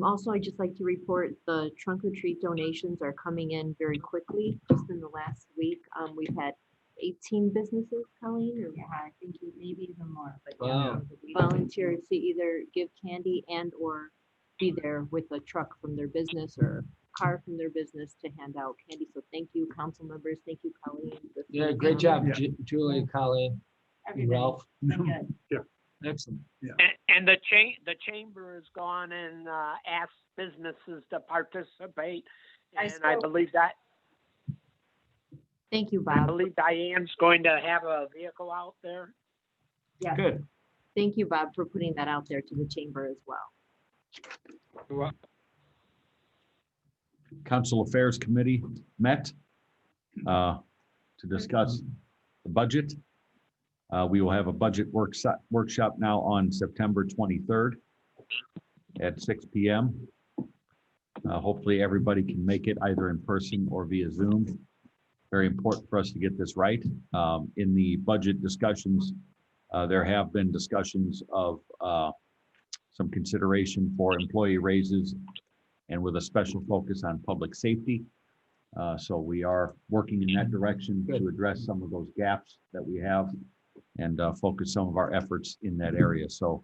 S7: Also, I'd just like to report the trunk or treat donations are coming in very quickly. Just in the last week, we've had 18 businesses, Colleen, or
S15: I think maybe even more, but
S3: Wow.
S7: volunteers to either give candy and or be there with a truck from their business or car from their business to hand out candy. So thank you, council members. Thank you, Colleen.
S3: Yeah, great job,
S9: Yeah.
S3: Julie, Colleen, and Ralph.
S15: Good.
S3: Excellent.
S4: And the chamber has gone and asked businesses to participate. And I believe
S7: Thank you, Bob.
S4: Diane's going to have a vehicle out there.
S7: Yeah.
S3: Good.
S7: Thank you, Bob, for putting that out there to the chamber as well.
S2: Council Affairs Committee met to discuss the budget. We will have a budget workshop now on September 23rd at 6 p.m. Hopefully everybody can make it either in person or via Zoom. Very important for us to get this right. In the budget discussions, there have been discussions of some consideration for employee raises and with a special focus on public safety. So we are working in that direction to address some of those gaps that we have and focus some of our efforts in that area. So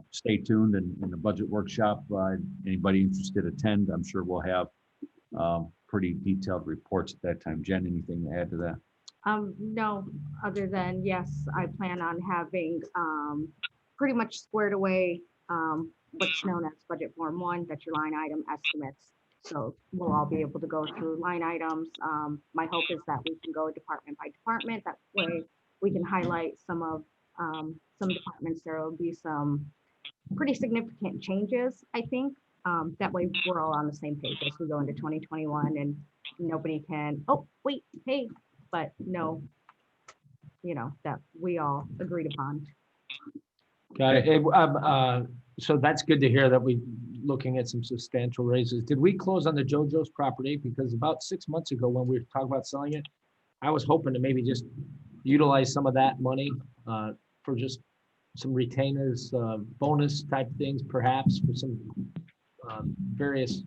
S2: stay tuned in the budget workshop. Anybody interested, attend. I'm sure we'll have pretty detailed reports at that time. Jen, anything to add to that?
S5: No, other than, yes, I plan on having pretty much squared away what's known as budget form 1, that's your line item estimates. So we'll all be able to go through line items. My hope is that we can go department by department. That way we can highlight some departments. There will be some pretty significant changes, I think. That way we're all on the same page as we go into 2021 and nobody can, oh, wait, hey, but no, that we all agreed upon.
S3: Got it. So that's good to hear that we looking at some substantial raises. Did we close on the JoJo's property? Because about 6 months ago, when we were talking about selling it, I was hoping to maybe just utilize some of that money for just some retainers, bonus type things, perhaps for some various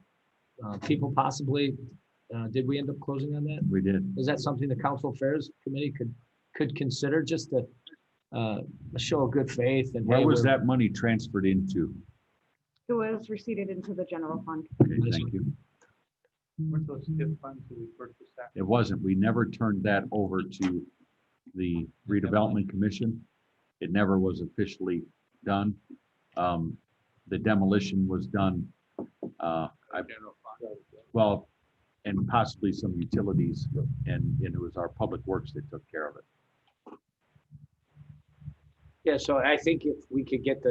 S3: people possibly. Did we end up closing on that?
S2: We did.
S3: Is that something the Council Affairs Committee could consider, just a show of good faith? And
S2: Where
S3: hey,
S2: was
S3: we're-
S2: that money transferred into?
S5: It was receipted into the general fund.
S2: Okay, thank you.
S1: Weren't those TIF funds that we purchased that?
S2: It wasn't. We never turned that over to the redevelopment commission. It never was officially done. The demolition was done,
S1: General fund.
S2: well, and possibly some utilities, and it was our public works that took care of it.
S3: Yeah, so I think if we could get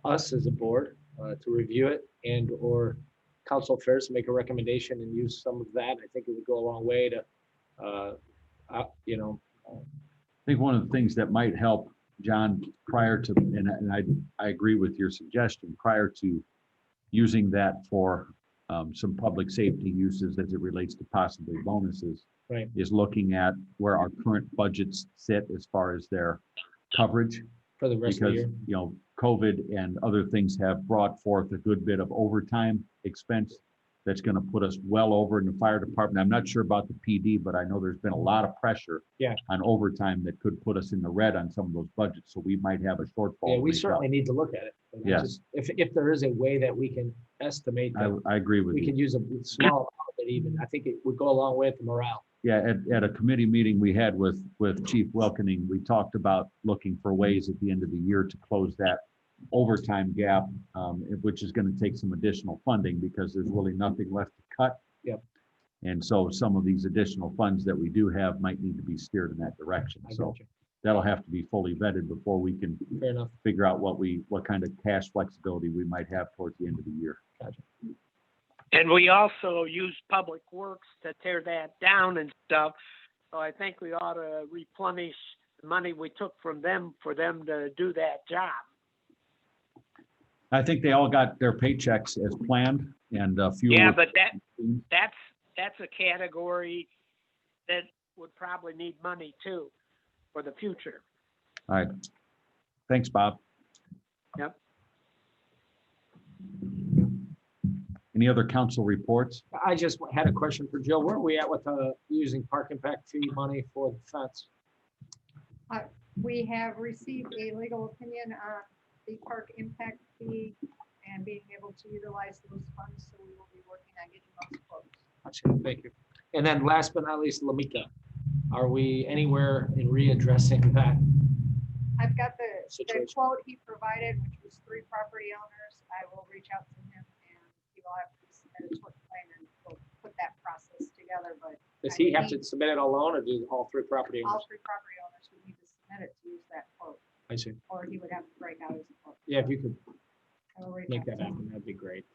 S3: us as a board to review it and or Council Affairs to make a recommendation and use some of that, I think it would go a long way to,
S2: I think one of the things that might help, John, prior to, and I agree with your suggestion, prior to using that for some public safety uses as it relates to possibly bonuses,
S3: Right.
S2: is looking at where our current budgets sit as far as their coverage.
S3: for the rest of the
S2: Because,
S3: year.
S2: you know, COVID and other things have brought forth a good bit of overtime expense that's going to put us well over in the fire department. I'm not sure about the PD, but I know there's been a lot of pressure
S3: Yeah.
S2: on overtime that could put us in the red on some of those budgets. So we might have a shortfall.
S3: Yeah,
S2: to
S3: we
S2: make up.
S3: certainly need to look at it. But I
S2: Yes.
S3: just- If there is a way that we can estimate that
S2: I agree with
S3: we
S2: you.
S3: can use a small amount of it even, I think it would go a long way with the morale.
S2: Yeah, at a committee meeting we had with Chief Welkening, we talked about looking for ways at the end of the year to close that overtime gap, which is going to take some additional funding because there's really nothing left to cut.
S3: Yep.
S2: And so some of these additional funds that we do have might need to be steered in that direction.
S3: I
S2: So
S3: got you.
S2: that'll have to be fully vetted before we can
S3: Fair enough.
S2: figure out what kind of cash flexibility we might have towards the end of the year.
S3: Gotcha.
S4: And we also use Public Works to tear that down and stuff. So I think we ought to replenish the money we took from them for them to do that job.
S2: I think they all got their paychecks as planned and a few.
S4: Yeah, but that's a category that would probably need money too for the future.
S2: All right. Thanks, Bob.
S4: Yep.
S2: Any other council reports?
S3: I just had a question for Jill. Where are we at with using park impact fee money for the fence?
S6: We have received a legal opinion on the park impact fee and being able to utilize those funds, so we will be working on getting those quotes.
S3: Gotcha, thank you. And then last but not least, Lamika, are we anywhere in readdressing that?
S6: I've got the
S3: Situation.
S6: quote he provided, which was 3 property owners. I will reach out to him and he will have to submit a tort claim and we'll put that process together, but
S3: Does he have to submit it alone or do all 3 property
S6: all
S3: owners?
S6: 3 property owners would need to submit it to use that quote,
S3: I see.
S6: or he would have to break out his quote.
S3: Yeah, if you could
S6: I will reach
S3: make
S6: out
S3: that
S6: to him.
S3: happen, that'd be great.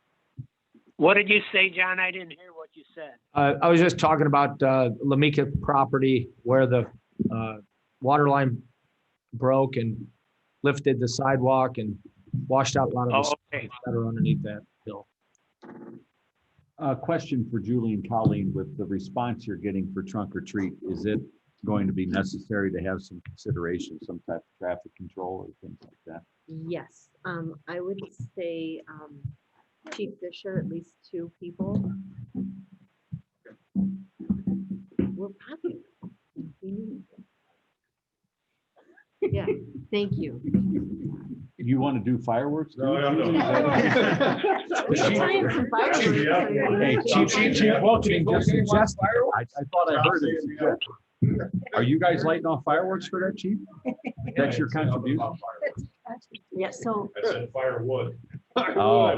S4: What did you say, John? I didn't hear what you said.
S3: I was just talking about Lamika property where the water line broke and lifted the sidewalk and washed out a lot of
S4: Oh,
S3: the
S4: okay.
S3: that are underneath that hill.
S2: A question for Julie and Colleen with the response you're getting for trunk or treat. Is it going to be necessary to have some consideration, some type of traffic control or things like that?
S7: Yes, I would say, Chief Fisher, at least 2 people. We're popular. We need them. Yeah, thank you.
S2: You want to do fireworks? too?
S7: We're trying some fireworks.
S2: Hey, Chief Welkening just suggested. I thought I heard it suggest. Are you guys lighting off fireworks for that, Chief? That's your contribution?
S7: Yeah, so,
S10: I said firewood.
S2: Oh.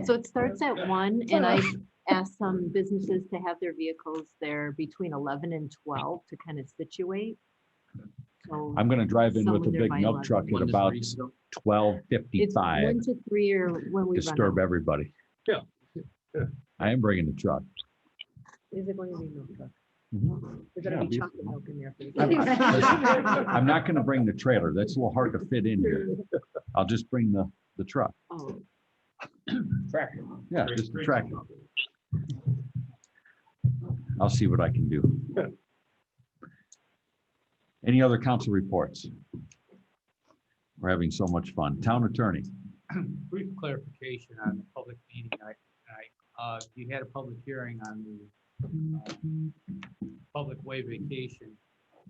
S7: so it starts at 1 and I asked some businesses to have their vehicles there between 11 and 12 to kind of situate. So
S2: I'm gonna drive in with a
S7: someone there
S2: big
S7: by
S2: milk
S7: 11.
S2: truck at about
S7: it's
S2: 12:55.
S7: 1 to 3 or when we run
S2: Disturb
S7: out.
S2: everybody.
S10: Yeah.
S2: I am bringing the truck.
S7: Is it going to be milk truck?
S2: Mhm.
S7: There's gonna
S2: Yeah,
S7: be
S2: we-
S7: chocolate milk in there. For the
S2: I'm not gonna bring the trailer. That's a little hard to fit in here. I'll just bring the truck.
S7: Oh,
S3: Tractor.
S2: Yeah, just the tractor. I'll see what I can do. Any other council reports? We're having so much fun. Town attorney.
S1: brief clarification on the public meeting. You had a public hearing on the public way vacation.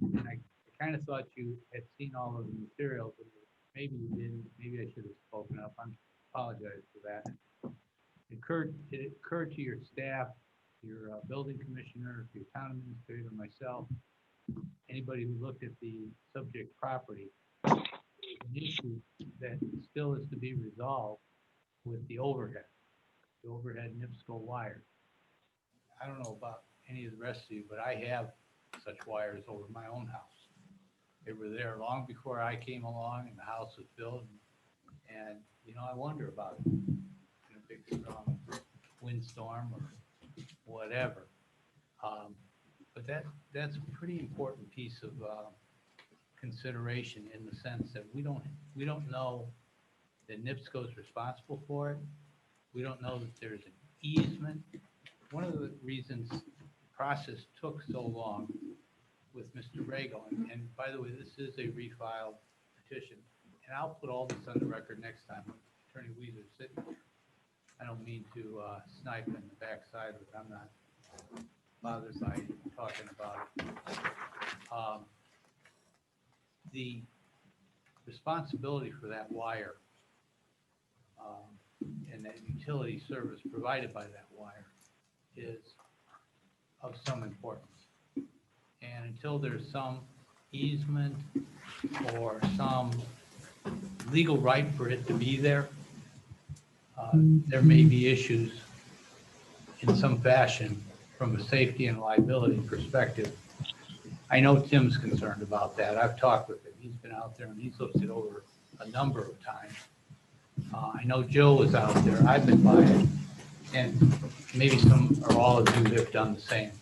S1: And I kind of thought you had seen all of the materials, and maybe you didn't, maybe I should have spoken up. I apologize for that. It occurred to your staff, your building commissioner, your town administrator, myself, anybody who looked at the subject property, an issue that still is to be resolved with the overhead NIPSCO wire. I don't know about any of the rest of you, but I have such wires over my own house. They were there long before I came along and the house was built. And you know, I wonder about it in a big strong windstorm or whatever. But that's a pretty important piece of consideration in the sense that we don't know that NIPSCO is responsible for it. We don't know that there's an easement. One of the reasons the process took so long with Mr. Rago, and by the way, this is a refiled petition, and I'll put all this on the record next time when Attorney Weezer is sitting here. I don't mean to snipe in the backside of it. I'm not bothered by talking about it. The responsibility for that wire and that utility service provided by that wire is of some importance. And until there's some easement or some legal right for it to be there, there may be issues in some fashion from a safety and liability perspective. I know Tim's concerned about that. I've talked with him. He's been out there and he's looked it over a number of times. I know Joe was out there. I've been by it. And maybe some or all of you have done the same.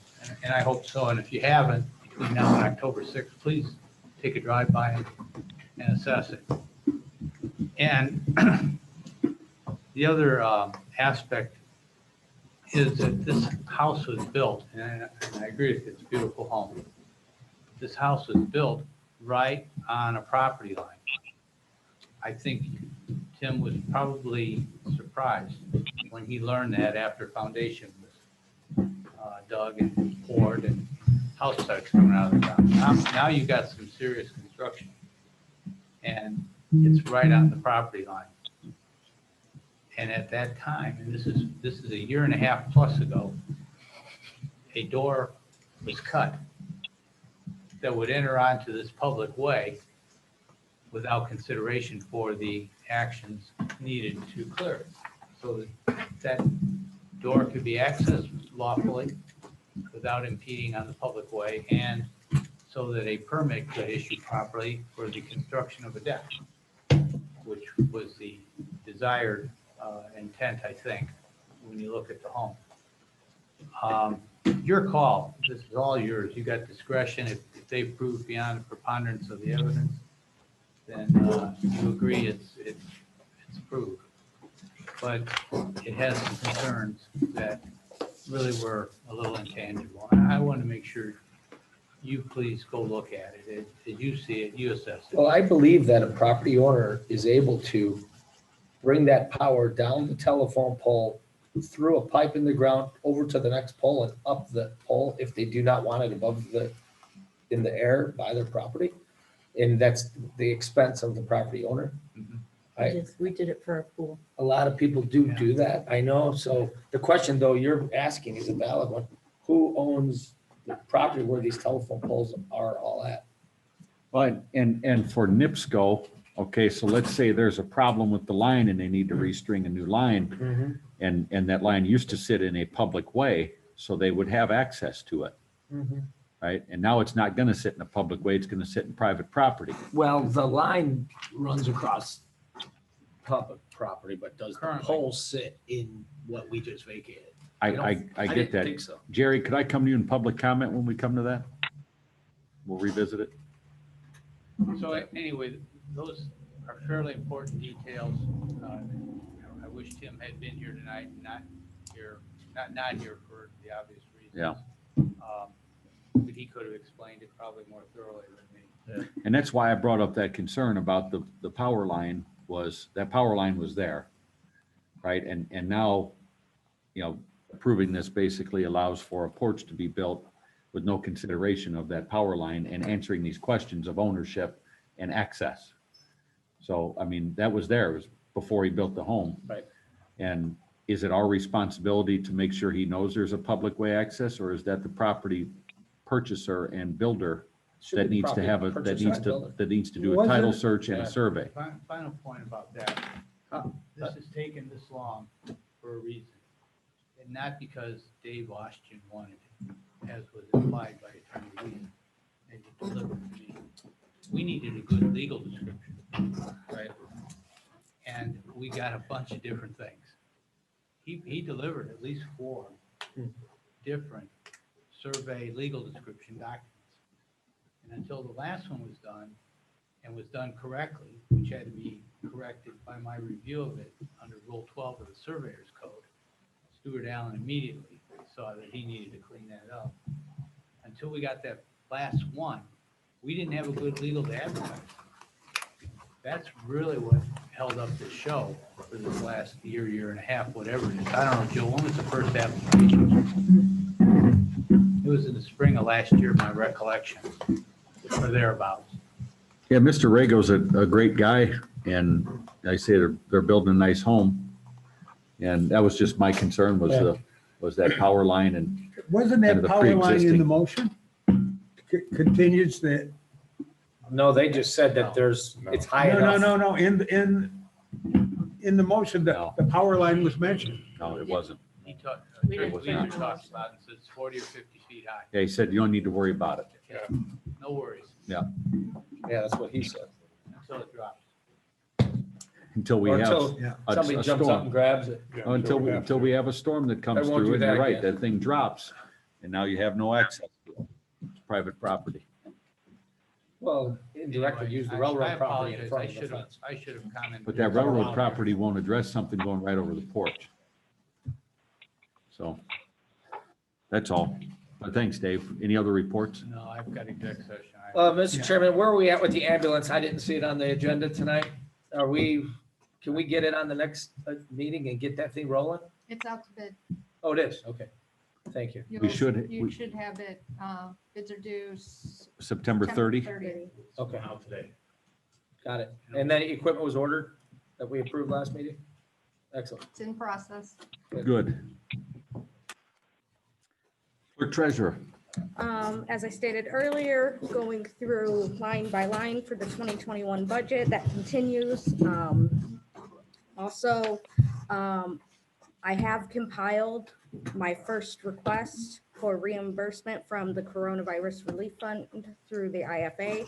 S1: And I hope so. And if you haven't, between now and October 6th, please take a drive by and assess it. And the other aspect is that this house was built, and I agree with you, it's a beautiful home. This house was built right on a property line. I think Tim was probably surprised when he learned that after foundation was dug and poured and house starts coming out of the ground. Now you got some serious construction, and it's right on the property line. And at that time, and this is a year and a half plus ago, a door was cut that would enter onto this public way without consideration for the actions needed to clear it. So that door could be accessed lawfully without impeding on the public way, and so that a permit could issue properly for the construction of a deck, which was the desired intent, I think, when you look at the home. Your call. This is all yours. You got discretion. If they prove beyond the preponderance of the evidence, then you agree it's approved. But it has some concerns that really were a little intangible. And I want to make sure you please go look at it. As you see it, you assess it.
S3: Well, I believe that a property owner is able to bring that power down the telephone pole, through a pipe in the ground, over to the next pole and up the pole if they do not want it in the air by their property. And that's the expense of the property owner.
S15: We did it for a pool.
S3: A lot of people do that, I know. So the question though you're asking is a valid one. Who owns the property where these telephone poles are all at?
S2: But, and for NIPSCO, okay, so let's say there's a problem with the line and they need to restring a new line. And that line used to sit in a public way, so they would have access to it, right? And now it's not gonna sit in a public way, it's gonna sit in private property.
S3: Well, the line runs across public property, but does the pole sit in what we just vacated?
S2: I get
S3: didn't
S2: that.
S3: think so.
S2: Jerry, could I come to you in public comment when we come to that? We'll revisit it.
S1: So anyway, those are fairly important details. I wish Tim had been here tonight, not here for the obvious reasons.
S2: Yeah.
S1: But he could have explained it probably more thoroughly than me.
S2: And that's why I brought up that concern about the power line was that power line was there, right? And now, approving this basically allows for a porch to be built with no consideration of that power line and answering these questions of ownership and access. So, I mean, that was there. It was before he built the home.
S3: Right.
S2: And is it our responsibility to make sure he knows there's a public way access, or is that the property purchaser and builder
S3: Should
S2: that
S3: be
S2: needs to
S3: property
S2: have
S3: purchaser and builder.
S2: that needs to do a
S9: Wasn't
S2: title
S9: it-
S2: search and
S3: Yeah.
S2: a survey?
S1: Final point about that. This has taken this long for a reason. And not because Dave Ostian wanted it, as was implied by Attorney Weaver, and he delivered to me. We needed a good legal description, right? And we got a bunch of different things. He delivered at least 4 different survey legal description documents. And until the last one was done, and was done correctly, which had to be corrected by my review of it under Rule 12 of the Surveyor's Code, Stuart Allen immediately saw that he needed to clean that up. Until we got that last one, we didn't have a good legal to advertise. That's really what held up the show for this last year and a half, whatever it is. I don't know, Joe, when was the first application? It was in the spring of last year, my recollection, or thereabouts.
S2: Yeah, Mr. Rago's a great guy, and I say they're building a nice home. And that was just my concern was that power line and
S9: Wasn't
S2: Kind of
S9: that
S2: the
S9: power line in
S2: pre-existing.
S9: the motion? Continues that,
S3: No, they just said that it's high
S9: no,
S3: enough.
S9: no, in the motion,
S2: No.
S9: the power line was mentioned.
S2: no, it wasn't.
S1: He talked,
S15: We
S1: Attorney
S15: didn't
S1: Weaver
S15: finish the
S1: talks
S15: motion.
S1: about it, says 40 or 50 feet high.
S2: Yeah, he said you don't need to worry about it
S1: No worries,
S3: Yeah, that's what he said.
S1: until it drops.
S2: until we
S3: Or
S2: have
S3: until
S2: a
S3: somebody jumps up
S2: storm.
S3: and grabs it.
S2: Until we have a storm that comes
S3: I won't
S2: through,
S3: do
S2: and you're
S3: that
S2: right,
S3: again.
S2: that thing drops, and now you have no access to it. It's private property.
S3: Well, indirectly
S1: Anyway,
S3: use the
S1: I
S3: railroad property in
S1: apologize.
S3: front of the fence.
S1: I should have commented.
S2: But that railroad property won't address something going right over the porch. So, that's all. But thanks, Dave. Any other reports?
S1: No, I've got exec session.
S3: Mr. Chairman, where are we at with the ambulance? I didn't see it on the agenda tonight. Can we get it on the next meeting and get that thing rolling?
S6: It's out to bid.
S3: Oh, it is, okay. Thank you.
S6: You
S2: should
S6: have it, bids are due
S2: September 30?
S6: 30.
S3: Okay. Got it. And then equipment was ordered that we approved last meeting? Excellent.
S6: It's in process.
S2: Good. Clerk treasurer.
S5: As I stated earlier, going through line by line for the 2021 budget, that continues. Also, I have compiled my first request for reimbursement from the Coronavirus Relief Fund through the IFA.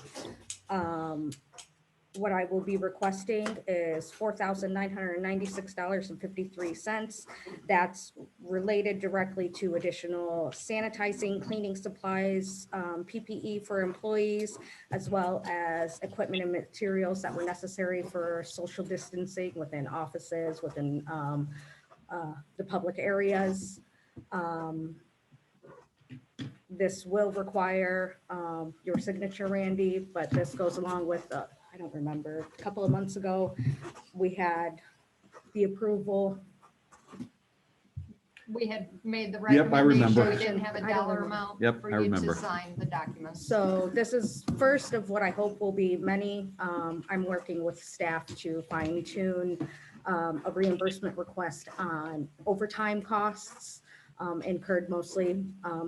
S5: What I will be requesting is $4,996.53. That's related directly to additional sanitizing, cleaning supplies, PPE for employees, as well as equipment and materials that were necessary for social distancing within offices, within the public areas. This will require your signature, Randy, but this goes along with I don't remember, a couple of months ago, we had the approval.
S6: We had made the
S2: Yep, I remember.
S6: recommendation. We didn't have a
S5: I don't
S6: dollar
S5: remember.
S6: amount
S2: Yep,
S6: for
S2: I
S6: you
S2: remember.
S6: to sign the documents.
S5: So this is first of what I hope will be many. I'm working with staff to fine tune a reimbursement request on overtime costs incurred mostly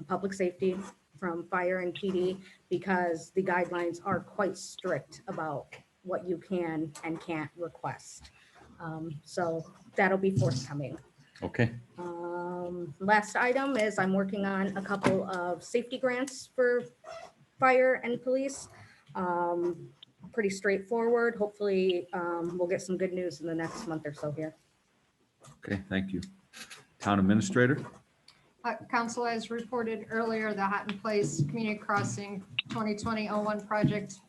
S5: public safety from fire and PD, because the guidelines are quite strict about what you can and can't request. So that'll be forthcoming.
S2: Okay.
S5: Last item is I'm working on a couple of safety grants for fire and police. Pretty straightforward. Hopefully, we'll get some good news in the next month or so here.
S2: Okay, thank you. Town administrator?
S6: Council, as reported earlier, the Houghton Place Community Crossing 2020-01 project,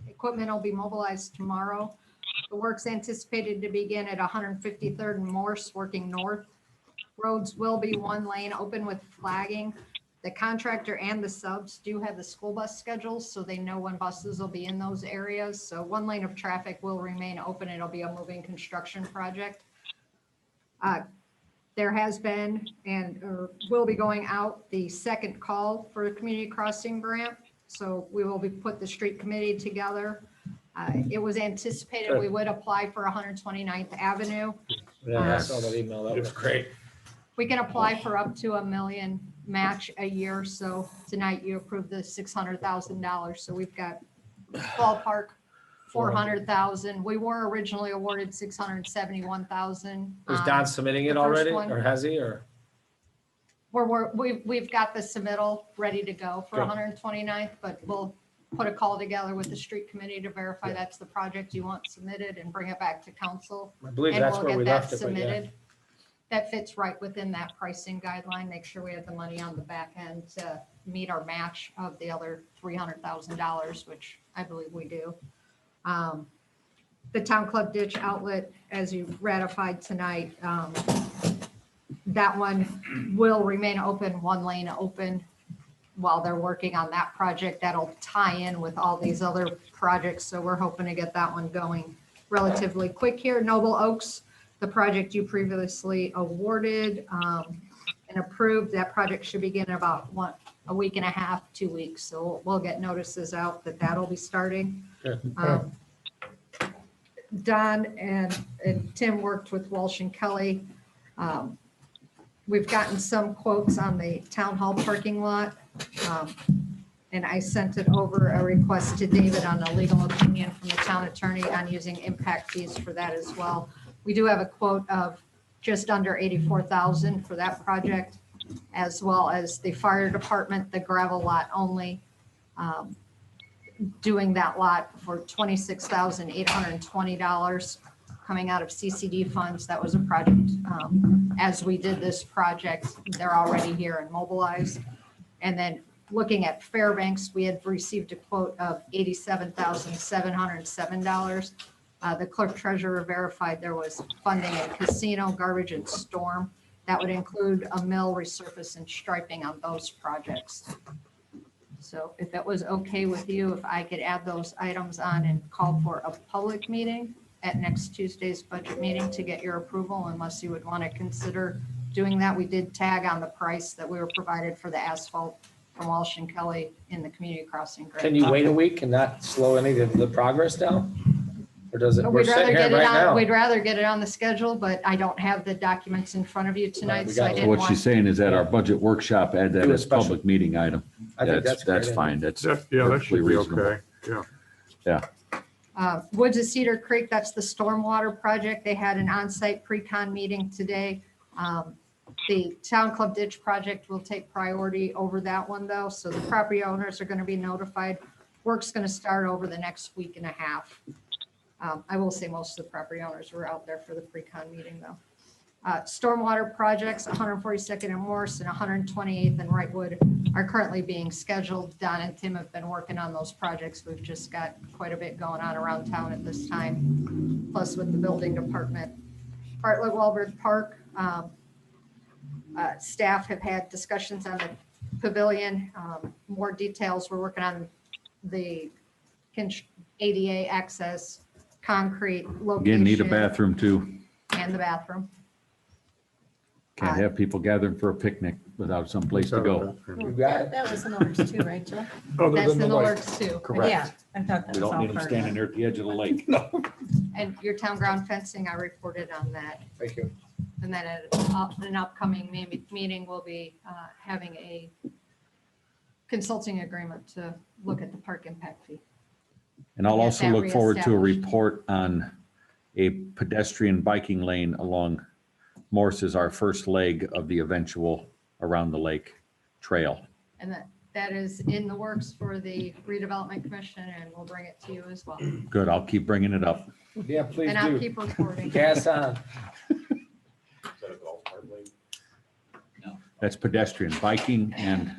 S6: equipment will be mobilized tomorrow. The work's anticipated to begin at 153rd and Morse, working north. Roads will be one lane open with flagging. The contractor and the subs do have the school bus schedules, so they know when buses will be in those areas. So one lane of traffic will remain open. It'll be a moving construction project. There has been or will be going out the second call for the community crossing grant. So we will be put the street committee together. It was anticipated we would apply for 129th Avenue.
S3: Yeah, I saw that email. That was great.
S6: We can apply for up to $1 million match a year. So tonight you approved the $600,000. So we've got ballpark 400,000. We were originally awarded 671,000.
S3: Is Don submitting it
S6: the first
S3: already,
S6: one.
S3: or has he, or?
S6: We've got the submittal ready to go for
S3: Good.
S6: 129th, but we'll put a call together with the street committee to verify that's the project you want submitted and bring it back to council.
S3: I believe
S6: And
S3: that's
S6: we'll
S3: where
S6: get
S3: we
S6: that
S3: left it, but yeah.
S6: submitted. That fits right within that pricing guideline. Make sure we have the money on the back end to meet our match of the other $300,000, which I believe we do. The Town Club ditch outlet, as you ratified tonight, that one will remain open, one lane open while they're working on that project. That'll tie in with all these other projects. So we're hoping to get that one going relatively quick here. Noble Oaks, the project you previously awarded and approved, that project should begin in about a week and a half, 2 weeks. So we'll get notices out that that'll be starting. Don and Tim worked with Walsh and Kelly. We've gotten some quotes on the town hall parking lot. And I sent it over a request to David on a legal opinion from the town attorney on using impact fees for that as well. We do have a quote of just under 84,000 for that project, as well as the fire department, the gravel lot only, doing that lot for $26,820 coming out of CCD funds. That was a project. As we did this project, they're already here and mobilized. And then looking at Fairbanks, we had received a quote of $87,707. The clerk treasurer verified there was funding in casino, garbage, and storm. That would include a mill, resurface, and striping on those projects. So if it was okay with you, if I could add those items on and call for a public meeting at next Tuesday's budget meeting to get your approval, unless you would want to consider doing that. We did tag on the price that we were provided for the asphalt from Walsh and Kelly in the community crossing grant.
S3: Can you wait a week and not slow any of the progress down? Or does it, we're
S6: We'd rather
S3: sitting here
S6: get it
S3: right
S6: on,
S3: now?
S6: we'd rather get it on the schedule, but I don't have the documents in front of you tonight,
S3: we
S6: so I
S3: got it.
S6: didn't
S2: So what
S6: want.
S2: she's saying is that our budget workshop, add that
S3: Do a
S2: as
S3: special.
S2: public meeting item.
S3: I think that's a
S2: That's
S3: great
S2: fine. That's
S16: Yeah, that
S2: perfectly
S16: should be
S2: reasonable.
S16: okay. Yeah.
S6: Woods of Cedar Creek, that's the stormwater project. They had an on-site pre-con meeting today. The Town Club Ditch project will take priority over that one though, so the property owners are gonna be notified. Work's gonna start over the next week and a half. I will say most of the property owners were out there for the pre-con meeting though. Stormwater projects, 142nd and Morse and 128th and Wrightwood are currently being scheduled. Don and Tim have been working on those projects. We've just got quite a bit going on around town at this time, plus with the building department. Bartlett Walberg Park, staff have had discussions on the pavilion. More details, we're working on the ADA access, concrete location.
S2: Again, need a bathroom too.
S6: And the bathroom.
S2: Can't have people gathering for a picnic without some place to go.
S3: You got it?
S15: That was in the works too, right, Jill?
S3: Other
S6: That's
S3: than
S6: in the
S3: light.
S6: works too.
S15: Yeah, I thought that
S2: We
S15: was
S2: don't
S15: all
S2: need them
S15: part of
S2: standing
S15: it.
S2: there at the edge of the lake.
S6: And your town ground fencing, I reported on that.
S3: Thank you.
S6: And then at an upcoming meeting, we'll be having a consulting agreement to look at the park impact fee.
S2: And I'll
S6: Get
S2: also
S6: that
S2: look forward to a
S6: reestablished.
S2: report on a pedestrian biking lane along Morse is our first leg of the eventual around the lake trail.
S6: And that is in the works for the redevelopment commission, and we'll bring it to you as well.
S2: Good, I'll keep bringing it up.
S3: Yeah, please
S6: And I'll
S3: do.
S6: keep reporting.
S3: Gas on.
S2: That's pedestrian, biking and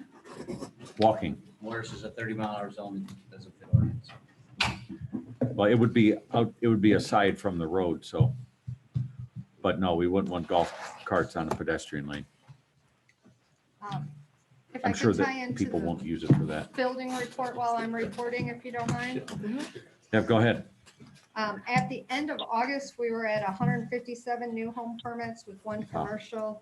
S2: walking.
S14: Morris is a 30-mile-an-hour zone, doesn't fit ordinance.
S2: Well, it would be aside from the road, so. But no, we wouldn't want golf carts on a pedestrian lane.
S6: If
S5: I
S2: I'm
S5: could
S2: sure
S5: tie
S2: that
S5: into
S2: people
S5: the
S2: won't use it for that.
S5: building report while I'm reporting, if you don't mind.
S2: Yeah, go ahead.
S5: At the end of August, we were at 157 new home permits with one
S2: Wow.
S5: commercial,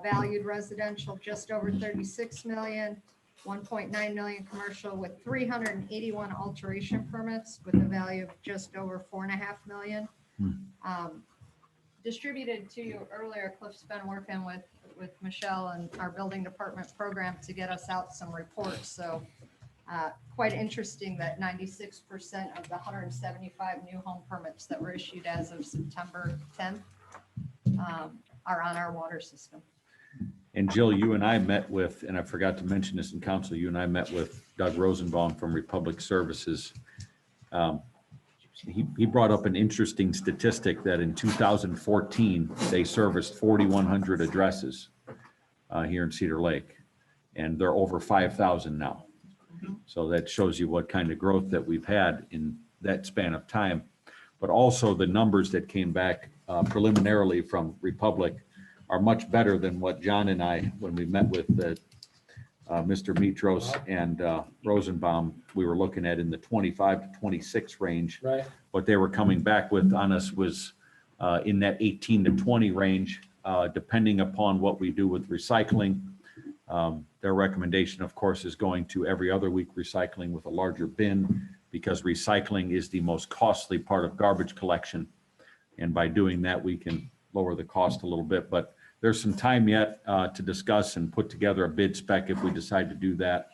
S5: valued residential just over 36 million, 1.9 million commercial with 381 alteration permits with a value of just over 4.5 million. Distributed to you earlier, Cliff's been working with Michelle and our building department program to get us out some reports. So quite interesting that 96% of the 175 new home permits that were issued as of September 10th are on our water system.
S2: And Jill, you and I met with, and I forgot to mention this in council, you and I met with Doug Rosenbaum from Republic Services. He brought up an interesting statistic that in 2014, they serviced 4,100 addresses here in Cedar Lake, and they're over 5,000 now. So that shows you what kind of growth that we've had in that span of time. But also the numbers that came back preliminarily from Republic are much better than what John and I, when we met with Mr. Mitros and Rosenbaum, we were looking at in the 25 to 26 range.
S3: Right.
S2: What they were coming back with on us was in that 18 to 20 range, depending upon what we do with recycling. Their recommendation, of course, is going to every other week recycling with a larger bin because recycling is the most costly part of garbage collection. And by doing that, we can lower the cost a little bit. But there's some time yet to discuss and put together a bid spec if we decide to do that.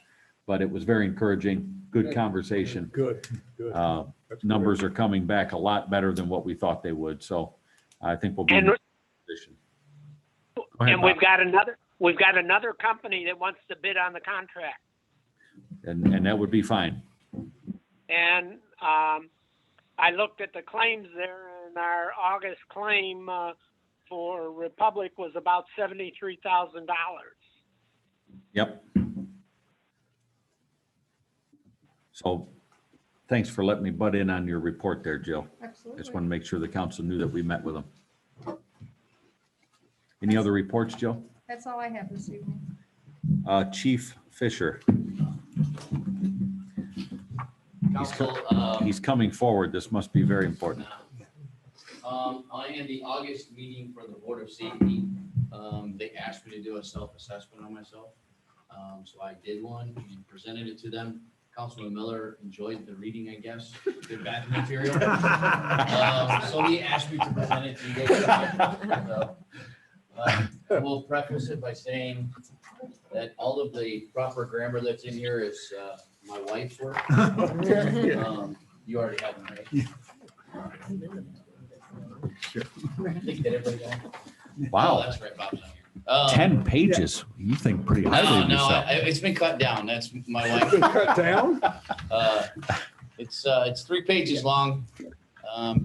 S2: But it was very encouraging, good conversation.
S9: Good.
S2: Numbers are coming back a lot better than what we thought they would. So I think we'll be in
S4: And-
S2: a position. Go ahead,
S4: And
S2: Bob.
S4: we've got another company that wants to bid on the contract.
S2: And that would be fine.
S4: And I looked at the claims there, and our August claim for Republic was about $73,000.
S2: Yep. So thanks for letting me butt in on your report there, Jill.
S5: Absolutely.
S2: Just want to make sure the council knew that we met with them. Any other reports, Jill?
S5: That's all I have this evening.
S2: Chief Fisher,
S14: Council,
S2: he's coming forward. This must be very important.
S14: I am the August meeting for the Board of Safety. They asked me to do a self-assessment on myself. So I did one and presented it to them. Councilman Miller enjoyed the reading, I guess, the bad material. So he asked me to present it to you guys. So, I will preface it by saying that all of the proper grammar that's in here is my wife's work. You already have them, right? I think that everybody got it? Oh,
S2: Wow,
S14: that's right, Bob's on here.
S2: 10 pages. You think pretty highly
S14: No,
S2: of
S14: no,
S2: yourself.
S14: it's been cut down. That's my wife.
S9: Cut down?
S14: It's 3 pages long. If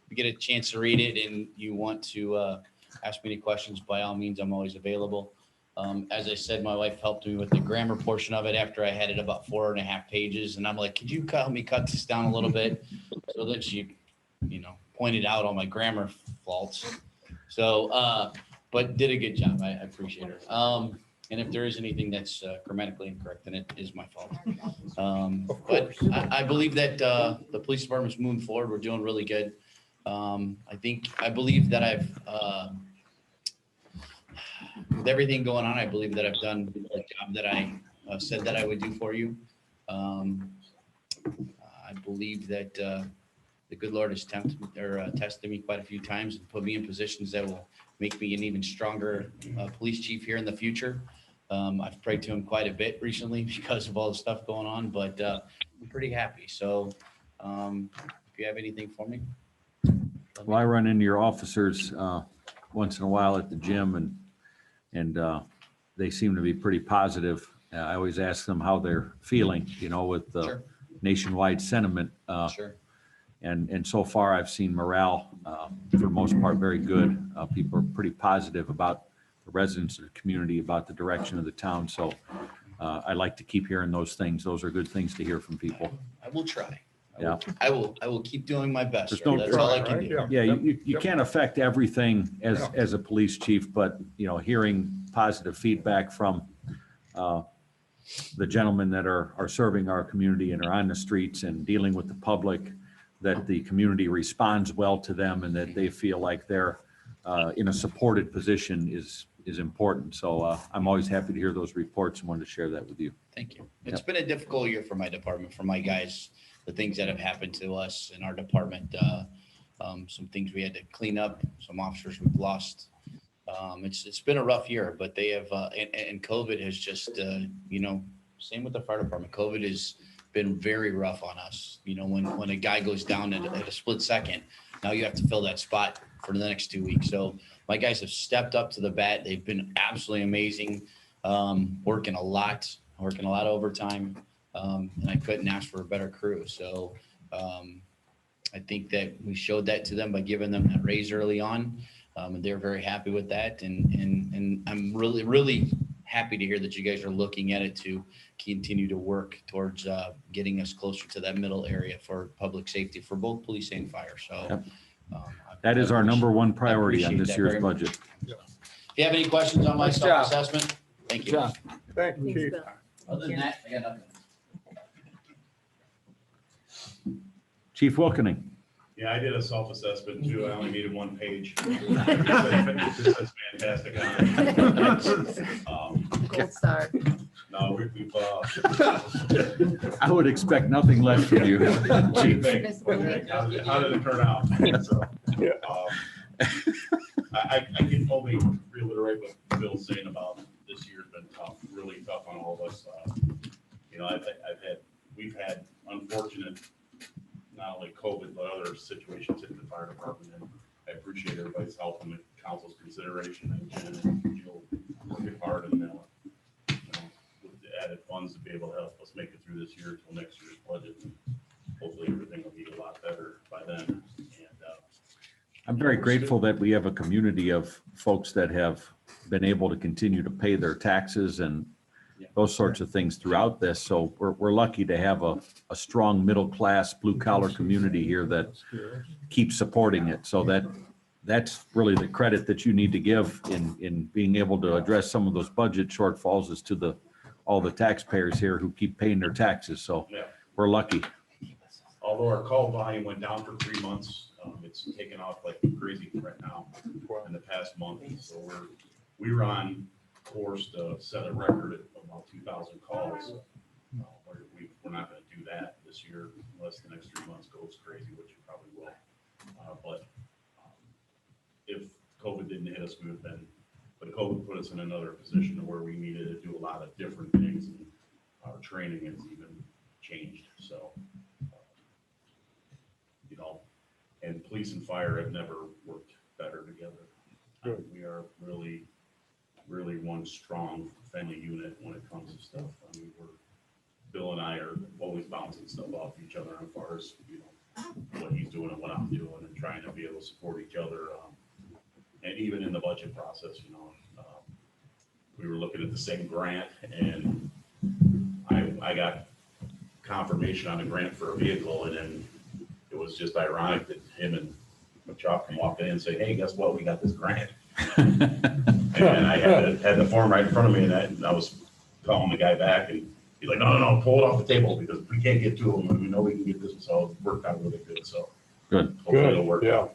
S14: you get a chance to read it and you want to ask me any questions, by all means, I'm always available. As I said, my wife helped me with the grammar portion of it after I had it about 4.5 pages. And I'm like, could you help me cut this down a little bit? So that she, pointed out all my grammar faults. So, but did a good job. I appreciate her. And if there is anything that's grammatically incorrect, then it is my fault. But I believe that the police department's moving forward. We're doing really good. I believe that I've, with everything going on, I believe that I've done the job that I said that I would do for you. I believe that the good Lord has tested me quite a few times and put me in positions that will make me an even stronger police chief here in the future. I've prayed to him quite a bit recently because of all the stuff going on, but I'm pretty happy. So if you have anything for me.
S2: Well, I run into your officers once in a while at the gym and they seem to be pretty positive. I always ask them how they're feeling, with the
S14: Sure.
S2: nationwide sentiment.
S14: Sure.
S2: And so far I've seen morale, for the most part, very good. People are pretty positive about the residents of the community, about the direction of the town. So I like to keep hearing those things. Those are good things to hear from people.
S14: I will try.
S2: Yeah.
S14: I will keep doing my best.
S2: There's
S14: sir.
S2: no-
S14: That's all I can do.
S2: Yeah, you can't affect everything as a police chief, but, hearing positive feedback from the gentlemen that are serving our community and are on the streets and dealing with the public, that the community responds well to them and that they feel like they're in a supported position is important. So I'm always happy to hear those reports and wanted to share that with you.
S16: Thank you. It's been a difficult year for my department, for my guys, the things that have happened to us in our department. Some things we had to clean up, some officers we've lost. It's been a rough year, but they have, and COVID has just, same with the fire department. COVID has been very rough on us. When a guy goes down at a split second, now you have to fill that spot for the next 2 weeks. So my guys have stepped up to the bat. They've been absolutely amazing, working a lot of overtime. And I couldn't ask for a better crew. So I think that we showed that to them by giving them that raise early on. And they're very happy with that. And I'm really, really happy to hear that you guys are looking at it to continue to work towards getting us closer to that middle area for public safety for both police and fire. So
S2: Yep. That is our number one priority on
S16: appreciate
S2: this
S16: that
S2: year's
S16: very much.
S2: budget.
S16: If you have any questions on my
S3: Nice job.
S16: self-assessment, thank you.
S3: Job.
S9: Thank
S7: Thanks,
S9: Chief.
S7: Bill.
S16: Other than that, I got nothing.
S2: Chief Wilkening.
S17: Yeah, I did a self-assessment too. I only needed 1 page. It says fantastic on it.
S15: Gold star.
S17: No, we've
S2: I would expect nothing less from you,
S17: what do you
S2: Chief.
S17: think? How did it turn out? So, I can only reiterate what Bill's saying about this year's been tough, really tough on all of us. We've had unfortunate, not only COVID, but other situations in the fire department. And I appreciate everybody's help and the council's consideration and you'll work hard and with the added funds to be able to help us make it through this year until next year's budget. And hopefully everything will be a lot better by then. And
S2: I'm very grateful that we have a community of folks that have been able to continue to pay their taxes and those sorts of things throughout this. So we're lucky to have a strong middle-class, blue-collar community here that keeps supporting it. So that's really the credit that you need to give in being able to address some of those budget shortfalls is to all the taxpayers here who keep paying their taxes. So we're lucky.
S17: although our call volume went down for 3 months, it's taken off like crazy right now in the past month. So we were on course to set a record at about 2,000 calls. We're not going to do that this year unless the next 3 months goes crazy, which it probably will. But if COVID didn't hit us, we would have been, but COVID put us in another position where we needed to do a lot of different things, and our training has even changed. So, and police and fire have never worked better together. We are really, really one strong family unit when it comes to stuff. I mean, Bill and I are always bouncing stuff off each other as far as, what he's doing and what I'm doing, and trying to be able to support each other. And even in the budget process, we were looking at the same grant, and I got confirmation on a grant for a vehicle, and then it was just ironic that him and McChalk can walk in and say, "Hey, guess what? We got this grant." And I had the form right in front of me, and I was calling the guy back, and he's like, no, pull it off the table because we can't get to them, and we know we can get this. So it worked out really good. So
S2: good.
S17: Hopefully it'll work.
S9: Yeah.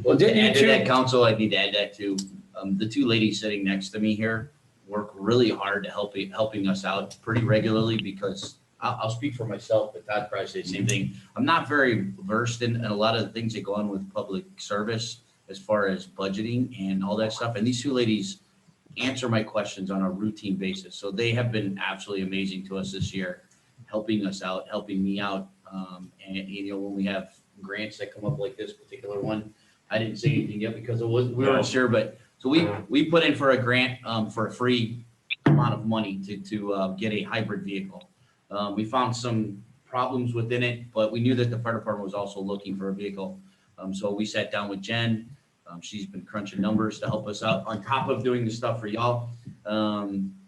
S16: Well, to add to that, council, I need to add that too. The two ladies sitting next to me here work really hard to helping us out pretty regularly, because I'll speak for myself, but Todd probably say the same thing. I'm not very versed in a lot of the things that go on with public service as far as budgeting and all that stuff. And these two ladies answer my questions on a routine basis. So they have been absolutely amazing to us this year, helping us out, helping me out. And when we have grants that come up like this particular one, I didn't say anything yet because we weren't sure, but so we put in for a grant for a free amount of money to get a hybrid vehicle. We found some problems within it, but we knew that the fire department was also looking for a vehicle. So we sat down with Jen. She's been crunching numbers to help us out on top of doing the stuff for y'all.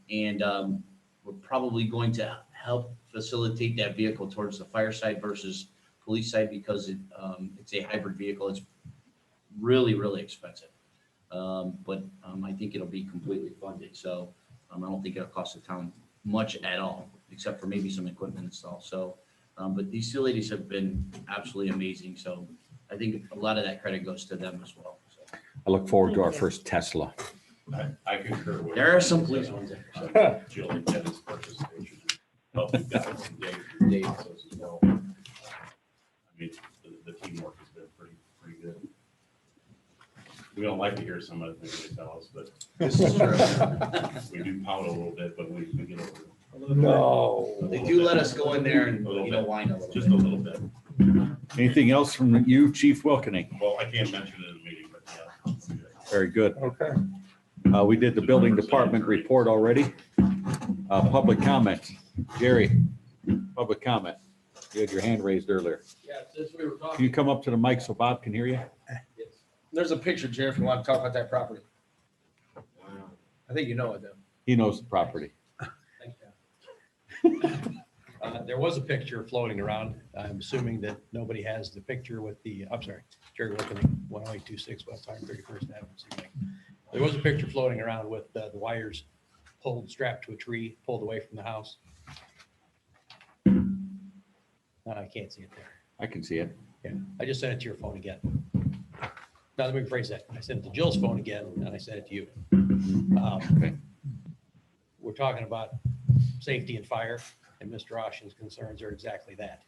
S16: We're probably going to help facilitate that vehicle towards the fire side versus police side, because it's a hybrid vehicle. It's really, really expensive. But I think it'll be completely funded. So
S14: I don't think it'll cost the town much at all, except for maybe some equipment install. So, but these two ladies have been absolutely amazing. So I think a lot of that credit goes to them as well. So
S2: I look forward to our first Tesla.
S17: I concur with.
S14: there are some police ones there.
S17: Jill and Dennis participation. But we've got some Dave as well. I mean, the teamwork has been pretty good. We don't like to hear some of the things they tell us, but
S14: This is true.
S17: we do pout a little bit, but we get over it.
S3: No.
S14: They do let us go in there and,
S17: A little
S14: you know,
S17: bit.
S14: whine a little
S17: Just
S14: bit.
S17: a little bit.
S2: Anything else from you, Chief Wilkening?
S17: Well, I can't mention it in the meeting, but yeah.
S2: Very good.
S3: Okay.
S2: We did the building department report already. Public comment. Jerry, public comment. You had your hand raised earlier.
S3: Yeah, since we were
S2: Can you
S3: talking,
S2: come up to the mic so Bob can hear you?
S3: there's a picture, Jerry, if you want to talk about that property. I think you know it, though.
S2: He knows the property.
S12: There was a picture floating around. I'm assuming that nobody has the picture with the, I'm sorry, Jerry Wilkening, 10826 West 131st Avenue. There was a picture floating around with the wires pulled, strapped to a tree, pulled away from the house. I can't see it there.
S2: I can see it.
S12: Yeah, I just sent it to your phone again. Now, let me rephrase that. I sent it to Jill's phone again, and I sent it to you.
S2: Okay.
S12: We're talking about safety and fire, and Mr. Ocean's concerns are exactly that.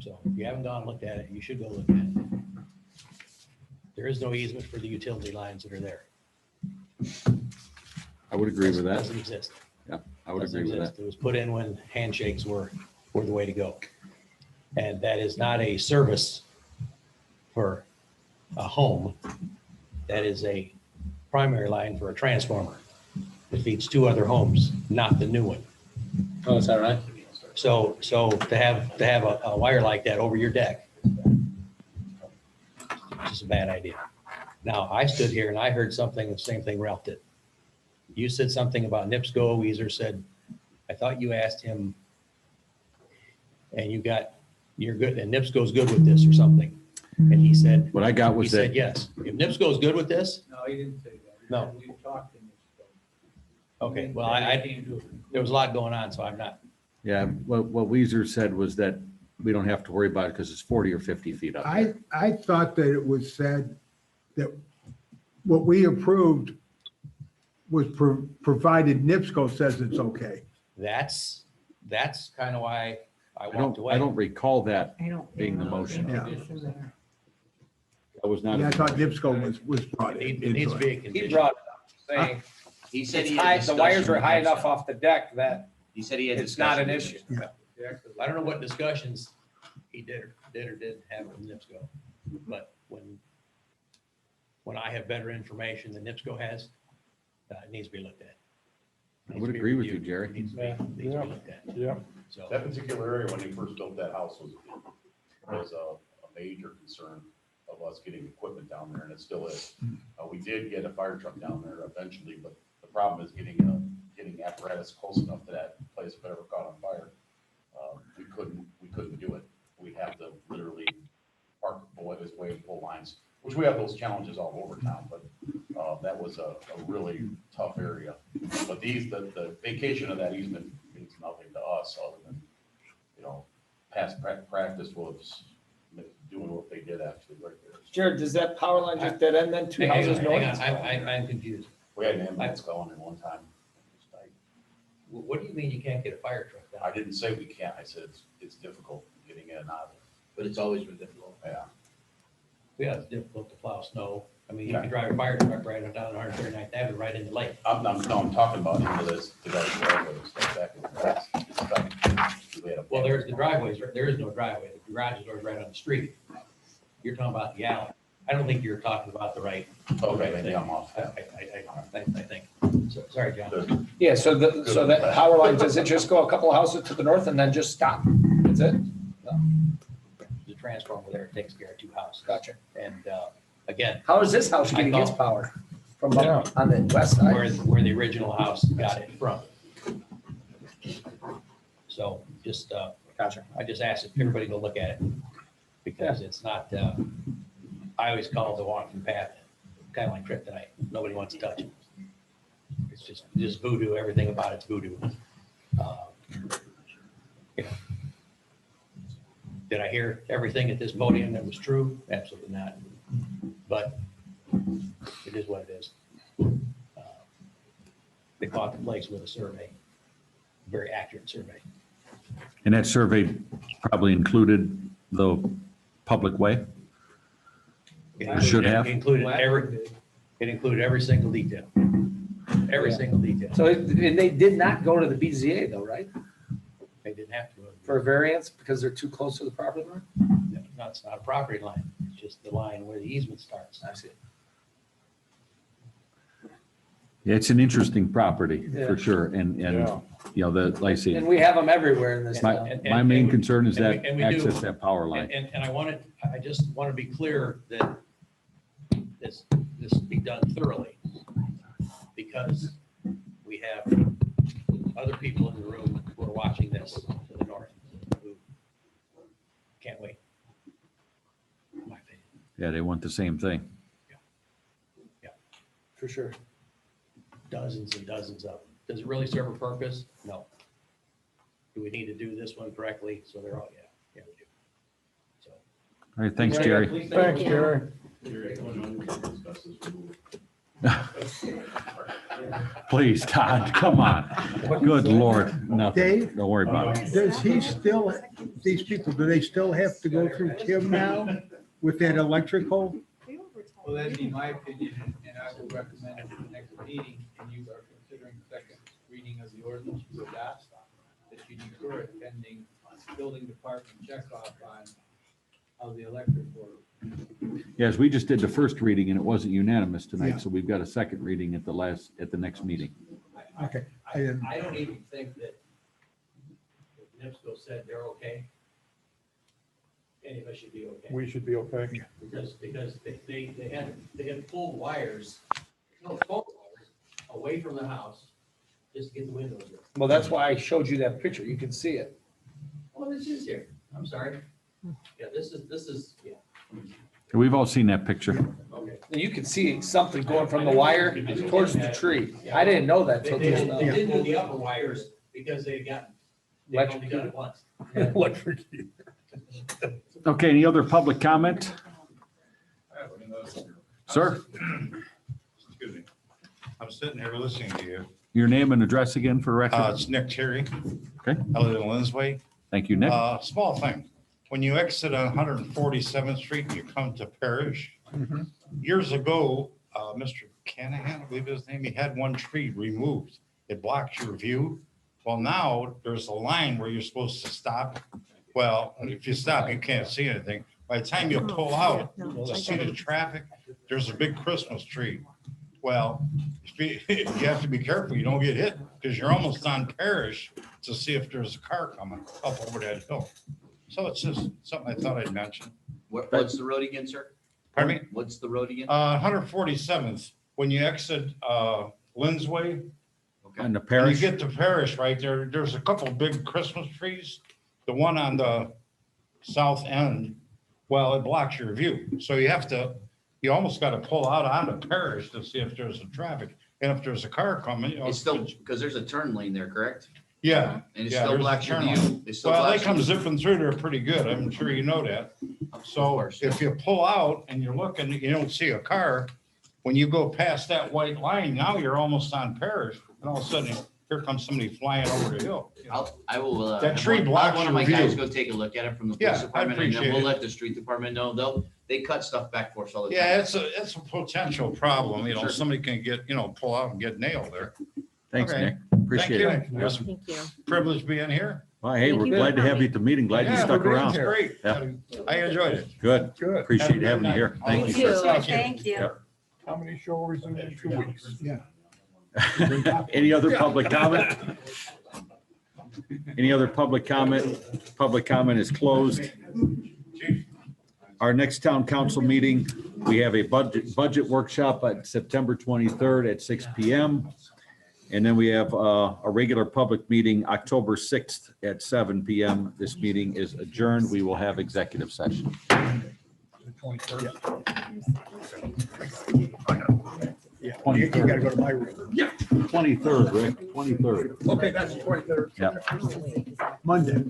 S12: So if you haven't gone and looked at it, you should go look at it. There is no easement for the utility lines that are there.
S2: I would agree with that.
S12: Doesn't exist.
S2: Yeah, I would
S12: Doesn't
S2: agree with
S12: exist.
S2: that.
S12: It was put in when handshakes were the way to go. And that is not a service for a home. That is a primary line for a transformer. It feeds two other homes, not the new one.
S3: Oh, is that right?
S12: So to have a wire like that over your deck, it's just a bad idea. Now, I stood here and I heard something, the same thing Ralph did. You said something about NIPSCO. Weezer said, I thought you asked him and you're good, and NIPSCO's good with this or something. And he said,
S2: What I got
S12: he
S2: was
S12: said,
S2: that,
S12: yes. If NIPSCO's good with this,
S1: No, he didn't say that. He
S12: No.
S1: said We've talked in this.
S12: okay, well, there was a lot going on, so I'm not,
S2: yeah, what Weezer said was that we don't have to worry about it because it's 40 or 50 feet up.
S9: I thought that it was said that what we approved was provided NIPSCO says it's okay.
S12: that's kind of why I
S2: I
S12: walked away.
S2: don't recall that
S15: I don't.
S2: being the motion.
S9: Yeah.
S2: That was not.
S9: Yeah, I thought NIPSCO was brought
S12: It
S9: in.
S12: needs to be a
S3: He
S12: condition.
S3: brought it up, saying
S14: He said
S3: it's
S14: he had
S3: high, the wires
S14: discussion
S3: are high
S14: with
S3: enough
S14: NIPSCO.
S3: off the deck that
S14: He said he had.
S3: it's not an
S14: discussion
S3: issue.
S14: with
S12: I don't know what discussions he did or didn't have with NIPSCO, but when I have better information than NIPSCO has, it needs to be looked at.
S2: I would agree with you, Jerry.
S12: It needs to be looked at.
S3: Yeah.
S12: So,
S17: That particular area, when they first built that house, was a major concern of us getting equipment down there, and it still is. We did get a fire truck down there eventually, but the problem is getting apparatus close enough to that place if it ever caught on fire. We couldn't do it. We'd have to literally park his way and pull lines, which we have those challenges all over town, but that was a really tough area. But the vacation of that easement means nothing to us other than, past practice was doing what they did actually right there.
S3: Jared, does that power line just dead end then two
S12: hang
S3: houses
S12: on,
S3: north?
S12: I'm confused.
S17: We had an ambulance going in one time.
S12: What do you mean you can't get a fire truck down?
S17: I didn't say we can't. I said it's difficult getting in and out of it.
S14: But it's always been difficult.
S17: Yeah.
S12: Yeah, it's difficult to plow snow. I mean, you
S17: Yeah.
S12: can drive a fire truck right down 139th Avenue, right in the lake.
S17: I'm talking about into the guy's driveway and stuff back in the past. We had a-
S12: Well, there's the driveways, there is no driveway, the garage door is right on the street. You're talking about the alley. I don't think you're talking about the right.
S17: Okay, maybe I'm off.
S12: I think. So, sorry, John.
S3: Yeah, so that power line, does it just go a couple of houses to the north and then just stop? That's it?
S12: The transformer there takes care of two houses.
S3: Gotcha.
S12: And, again,
S3: How is this house getting its power? From up on the west side?
S12: where the original house got it from. So just,
S3: Gotcha.
S12: I just asked if everybody go look at it, because it's not, I always call it the walking path, kind of like kryptonite. Nobody wants to touch it. It's just voodoo, everything about it's voodoo. You know. Did I hear everything at this podium that was true? Absolutely not. But it is what it is. They caught the place with a survey, very accurate survey.
S2: And that survey probably included the public way? Should have.
S12: It included every single detail. Every single detail.
S3: So, and they did not go to the BZA though, right?
S12: They didn't have to.
S3: For a variance because they're too close to the property line?
S12: No, it's not a property line. It's just the line where the easement starts.
S3: I see.
S2: Yeah, it's an interesting property
S3: Yeah.
S2: for sure. And,
S3: Yeah.
S2: you know, like I say,
S3: And we have them everywhere in this town.
S2: my main concern is
S12: and we-
S2: that
S12: and we do.
S2: access that power line.
S12: And I just want to be clear that this be done thoroughly. Because we have other people in the room who are watching this to the north who can't wait. in my opinion.
S2: Yeah, they want the same thing.
S3: For sure.
S12: Dozens and dozens of them. Does it really serve a purpose? No. Do we need to do this one correctly? So they're all, yeah, we do. So.
S2: All right, thanks, Jerry.
S3: Thanks, Jerry.
S2: Please, Todd, come on. Good Lord. Nothing.
S9: Dave?
S2: Don't worry about it.
S9: Does he still, these people, do they still have to go through Tim now with that electrical?
S1: Well, that'd be my opinion, and I would recommend at the next meeting, and you are considering second reading of the ordinance to adopt, that you defer it pending building department checkoff on how the electric works.
S2: Yes, we just did the first reading and it wasn't unanimous
S9: Yeah.
S2: tonight, so we've got a second reading at the next meeting.
S9: Okay.
S12: I don't even think that if NIPSCO said they're okay, any of us should be okay.
S18: We should be okay.
S12: Because they had pulled wires, phone wires away from the house just to get the windows in.
S3: Well, that's why I showed you that picture. You can see it.
S12: Oh, this is here. I'm sorry. Yeah, this is, yeah.
S2: We've all seen that picture.
S12: Okay.
S3: And you can see something going from the wire towards the tree. I didn't know that till just now.
S12: They didn't do the upper wires because they only got it once.
S3: Electrocuted.
S2: Okay, any other public comment? Sir,
S19: Excuse me. I'm sitting here listening to you.
S2: your name and address again for the record?
S19: It's Nick Terry.
S2: Okay,
S19: I live in Linsway.
S2: thank you, Nick.
S19: Small thing. When you exit on 147th Street and you come to Parrish, years ago, Mr. Canahan, I believe his name, he had one tree removed. It blocks your view. Well, now there's a line where you're supposed to stop. Well, if you stop, you can't see anything. By the time you pull out to see the traffic, there's a big Christmas tree. Well, you have to be careful you don't get hit because you're almost on Parrish to see if there's a car coming up over that hill. So it's just something I thought I'd mention.
S14: What's the road again, sir?
S19: Pardon me?
S14: What's the road again?
S19: 147th, when you exit Linsway,
S2: On the
S19: when you
S2: parish,
S19: get to Parrish right there, there's a couple big Christmas trees. The one on the south end, well, it blocks your view. So you almost got to pull out onto Parrish to see if there's a traffic. And if there's a car coming, you know.
S14: It's still, because there's a turn lane there, correct?
S19: Yeah.
S14: And it
S19: yeah,
S14: still
S19: there's a
S14: blocks your
S19: turn
S14: view.
S19: lane.
S14: It still
S19: Well, they
S14: blocks
S19: come
S14: your-
S19: zipping through there pretty good. I'm sure you know that. So if you pull out and you're looking, you don't see a car. When you go past that white line, now you're almost on Parrish. And all of a sudden, here comes somebody flying over the hill.
S14: I will.
S19: That
S14: have
S19: tree
S14: one-
S19: blocks
S14: One of my
S19: your
S14: guys
S19: view.
S14: go take a look at it from the
S19: Yeah, I
S14: police department, and then
S19: appreciate
S14: we'll
S19: it.
S14: let the street department know. They cut stuff back for us all the time.
S19: Yeah, it's a potential problem, you know,
S14: Sure.
S19: somebody can get, pull out and get nailed there.
S2: thanks,
S19: Okay.
S2: Nick. Appreciate it.
S19: Thank you. It was a
S7: Thank you.
S19: privilege being here.
S2: Well, hey,
S7: Thank
S2: we're
S7: you
S2: glad
S7: for
S2: to have you at the meeting. Glad you
S19: Yeah,
S2: stuck
S19: we're
S2: around.
S19: Great.
S2: Yeah.
S19: I enjoyed it.
S2: Good.
S18: Good.
S2: Appreciate having you here. Thank you.
S19: sir.
S15: Thank you.
S2: Yep.
S18: How many showers in 2 weeks?
S9: Yeah.
S2: Any other public comment? Any other public comment? Public comment is closed. Our next town council meeting, we have a budget workshop at September 23rd at 6 PM. And then we have a regular public meeting October 6th at 7 PM. This meeting is adjourned. We will have executive session.
S18: The 21st.
S9: Yeah.
S18: You gotta go to my room. Yeah.
S2: 23rd, Rick, 23rd.
S18: Okay, that's the 23rd.
S2: Yeah.
S18: Monday.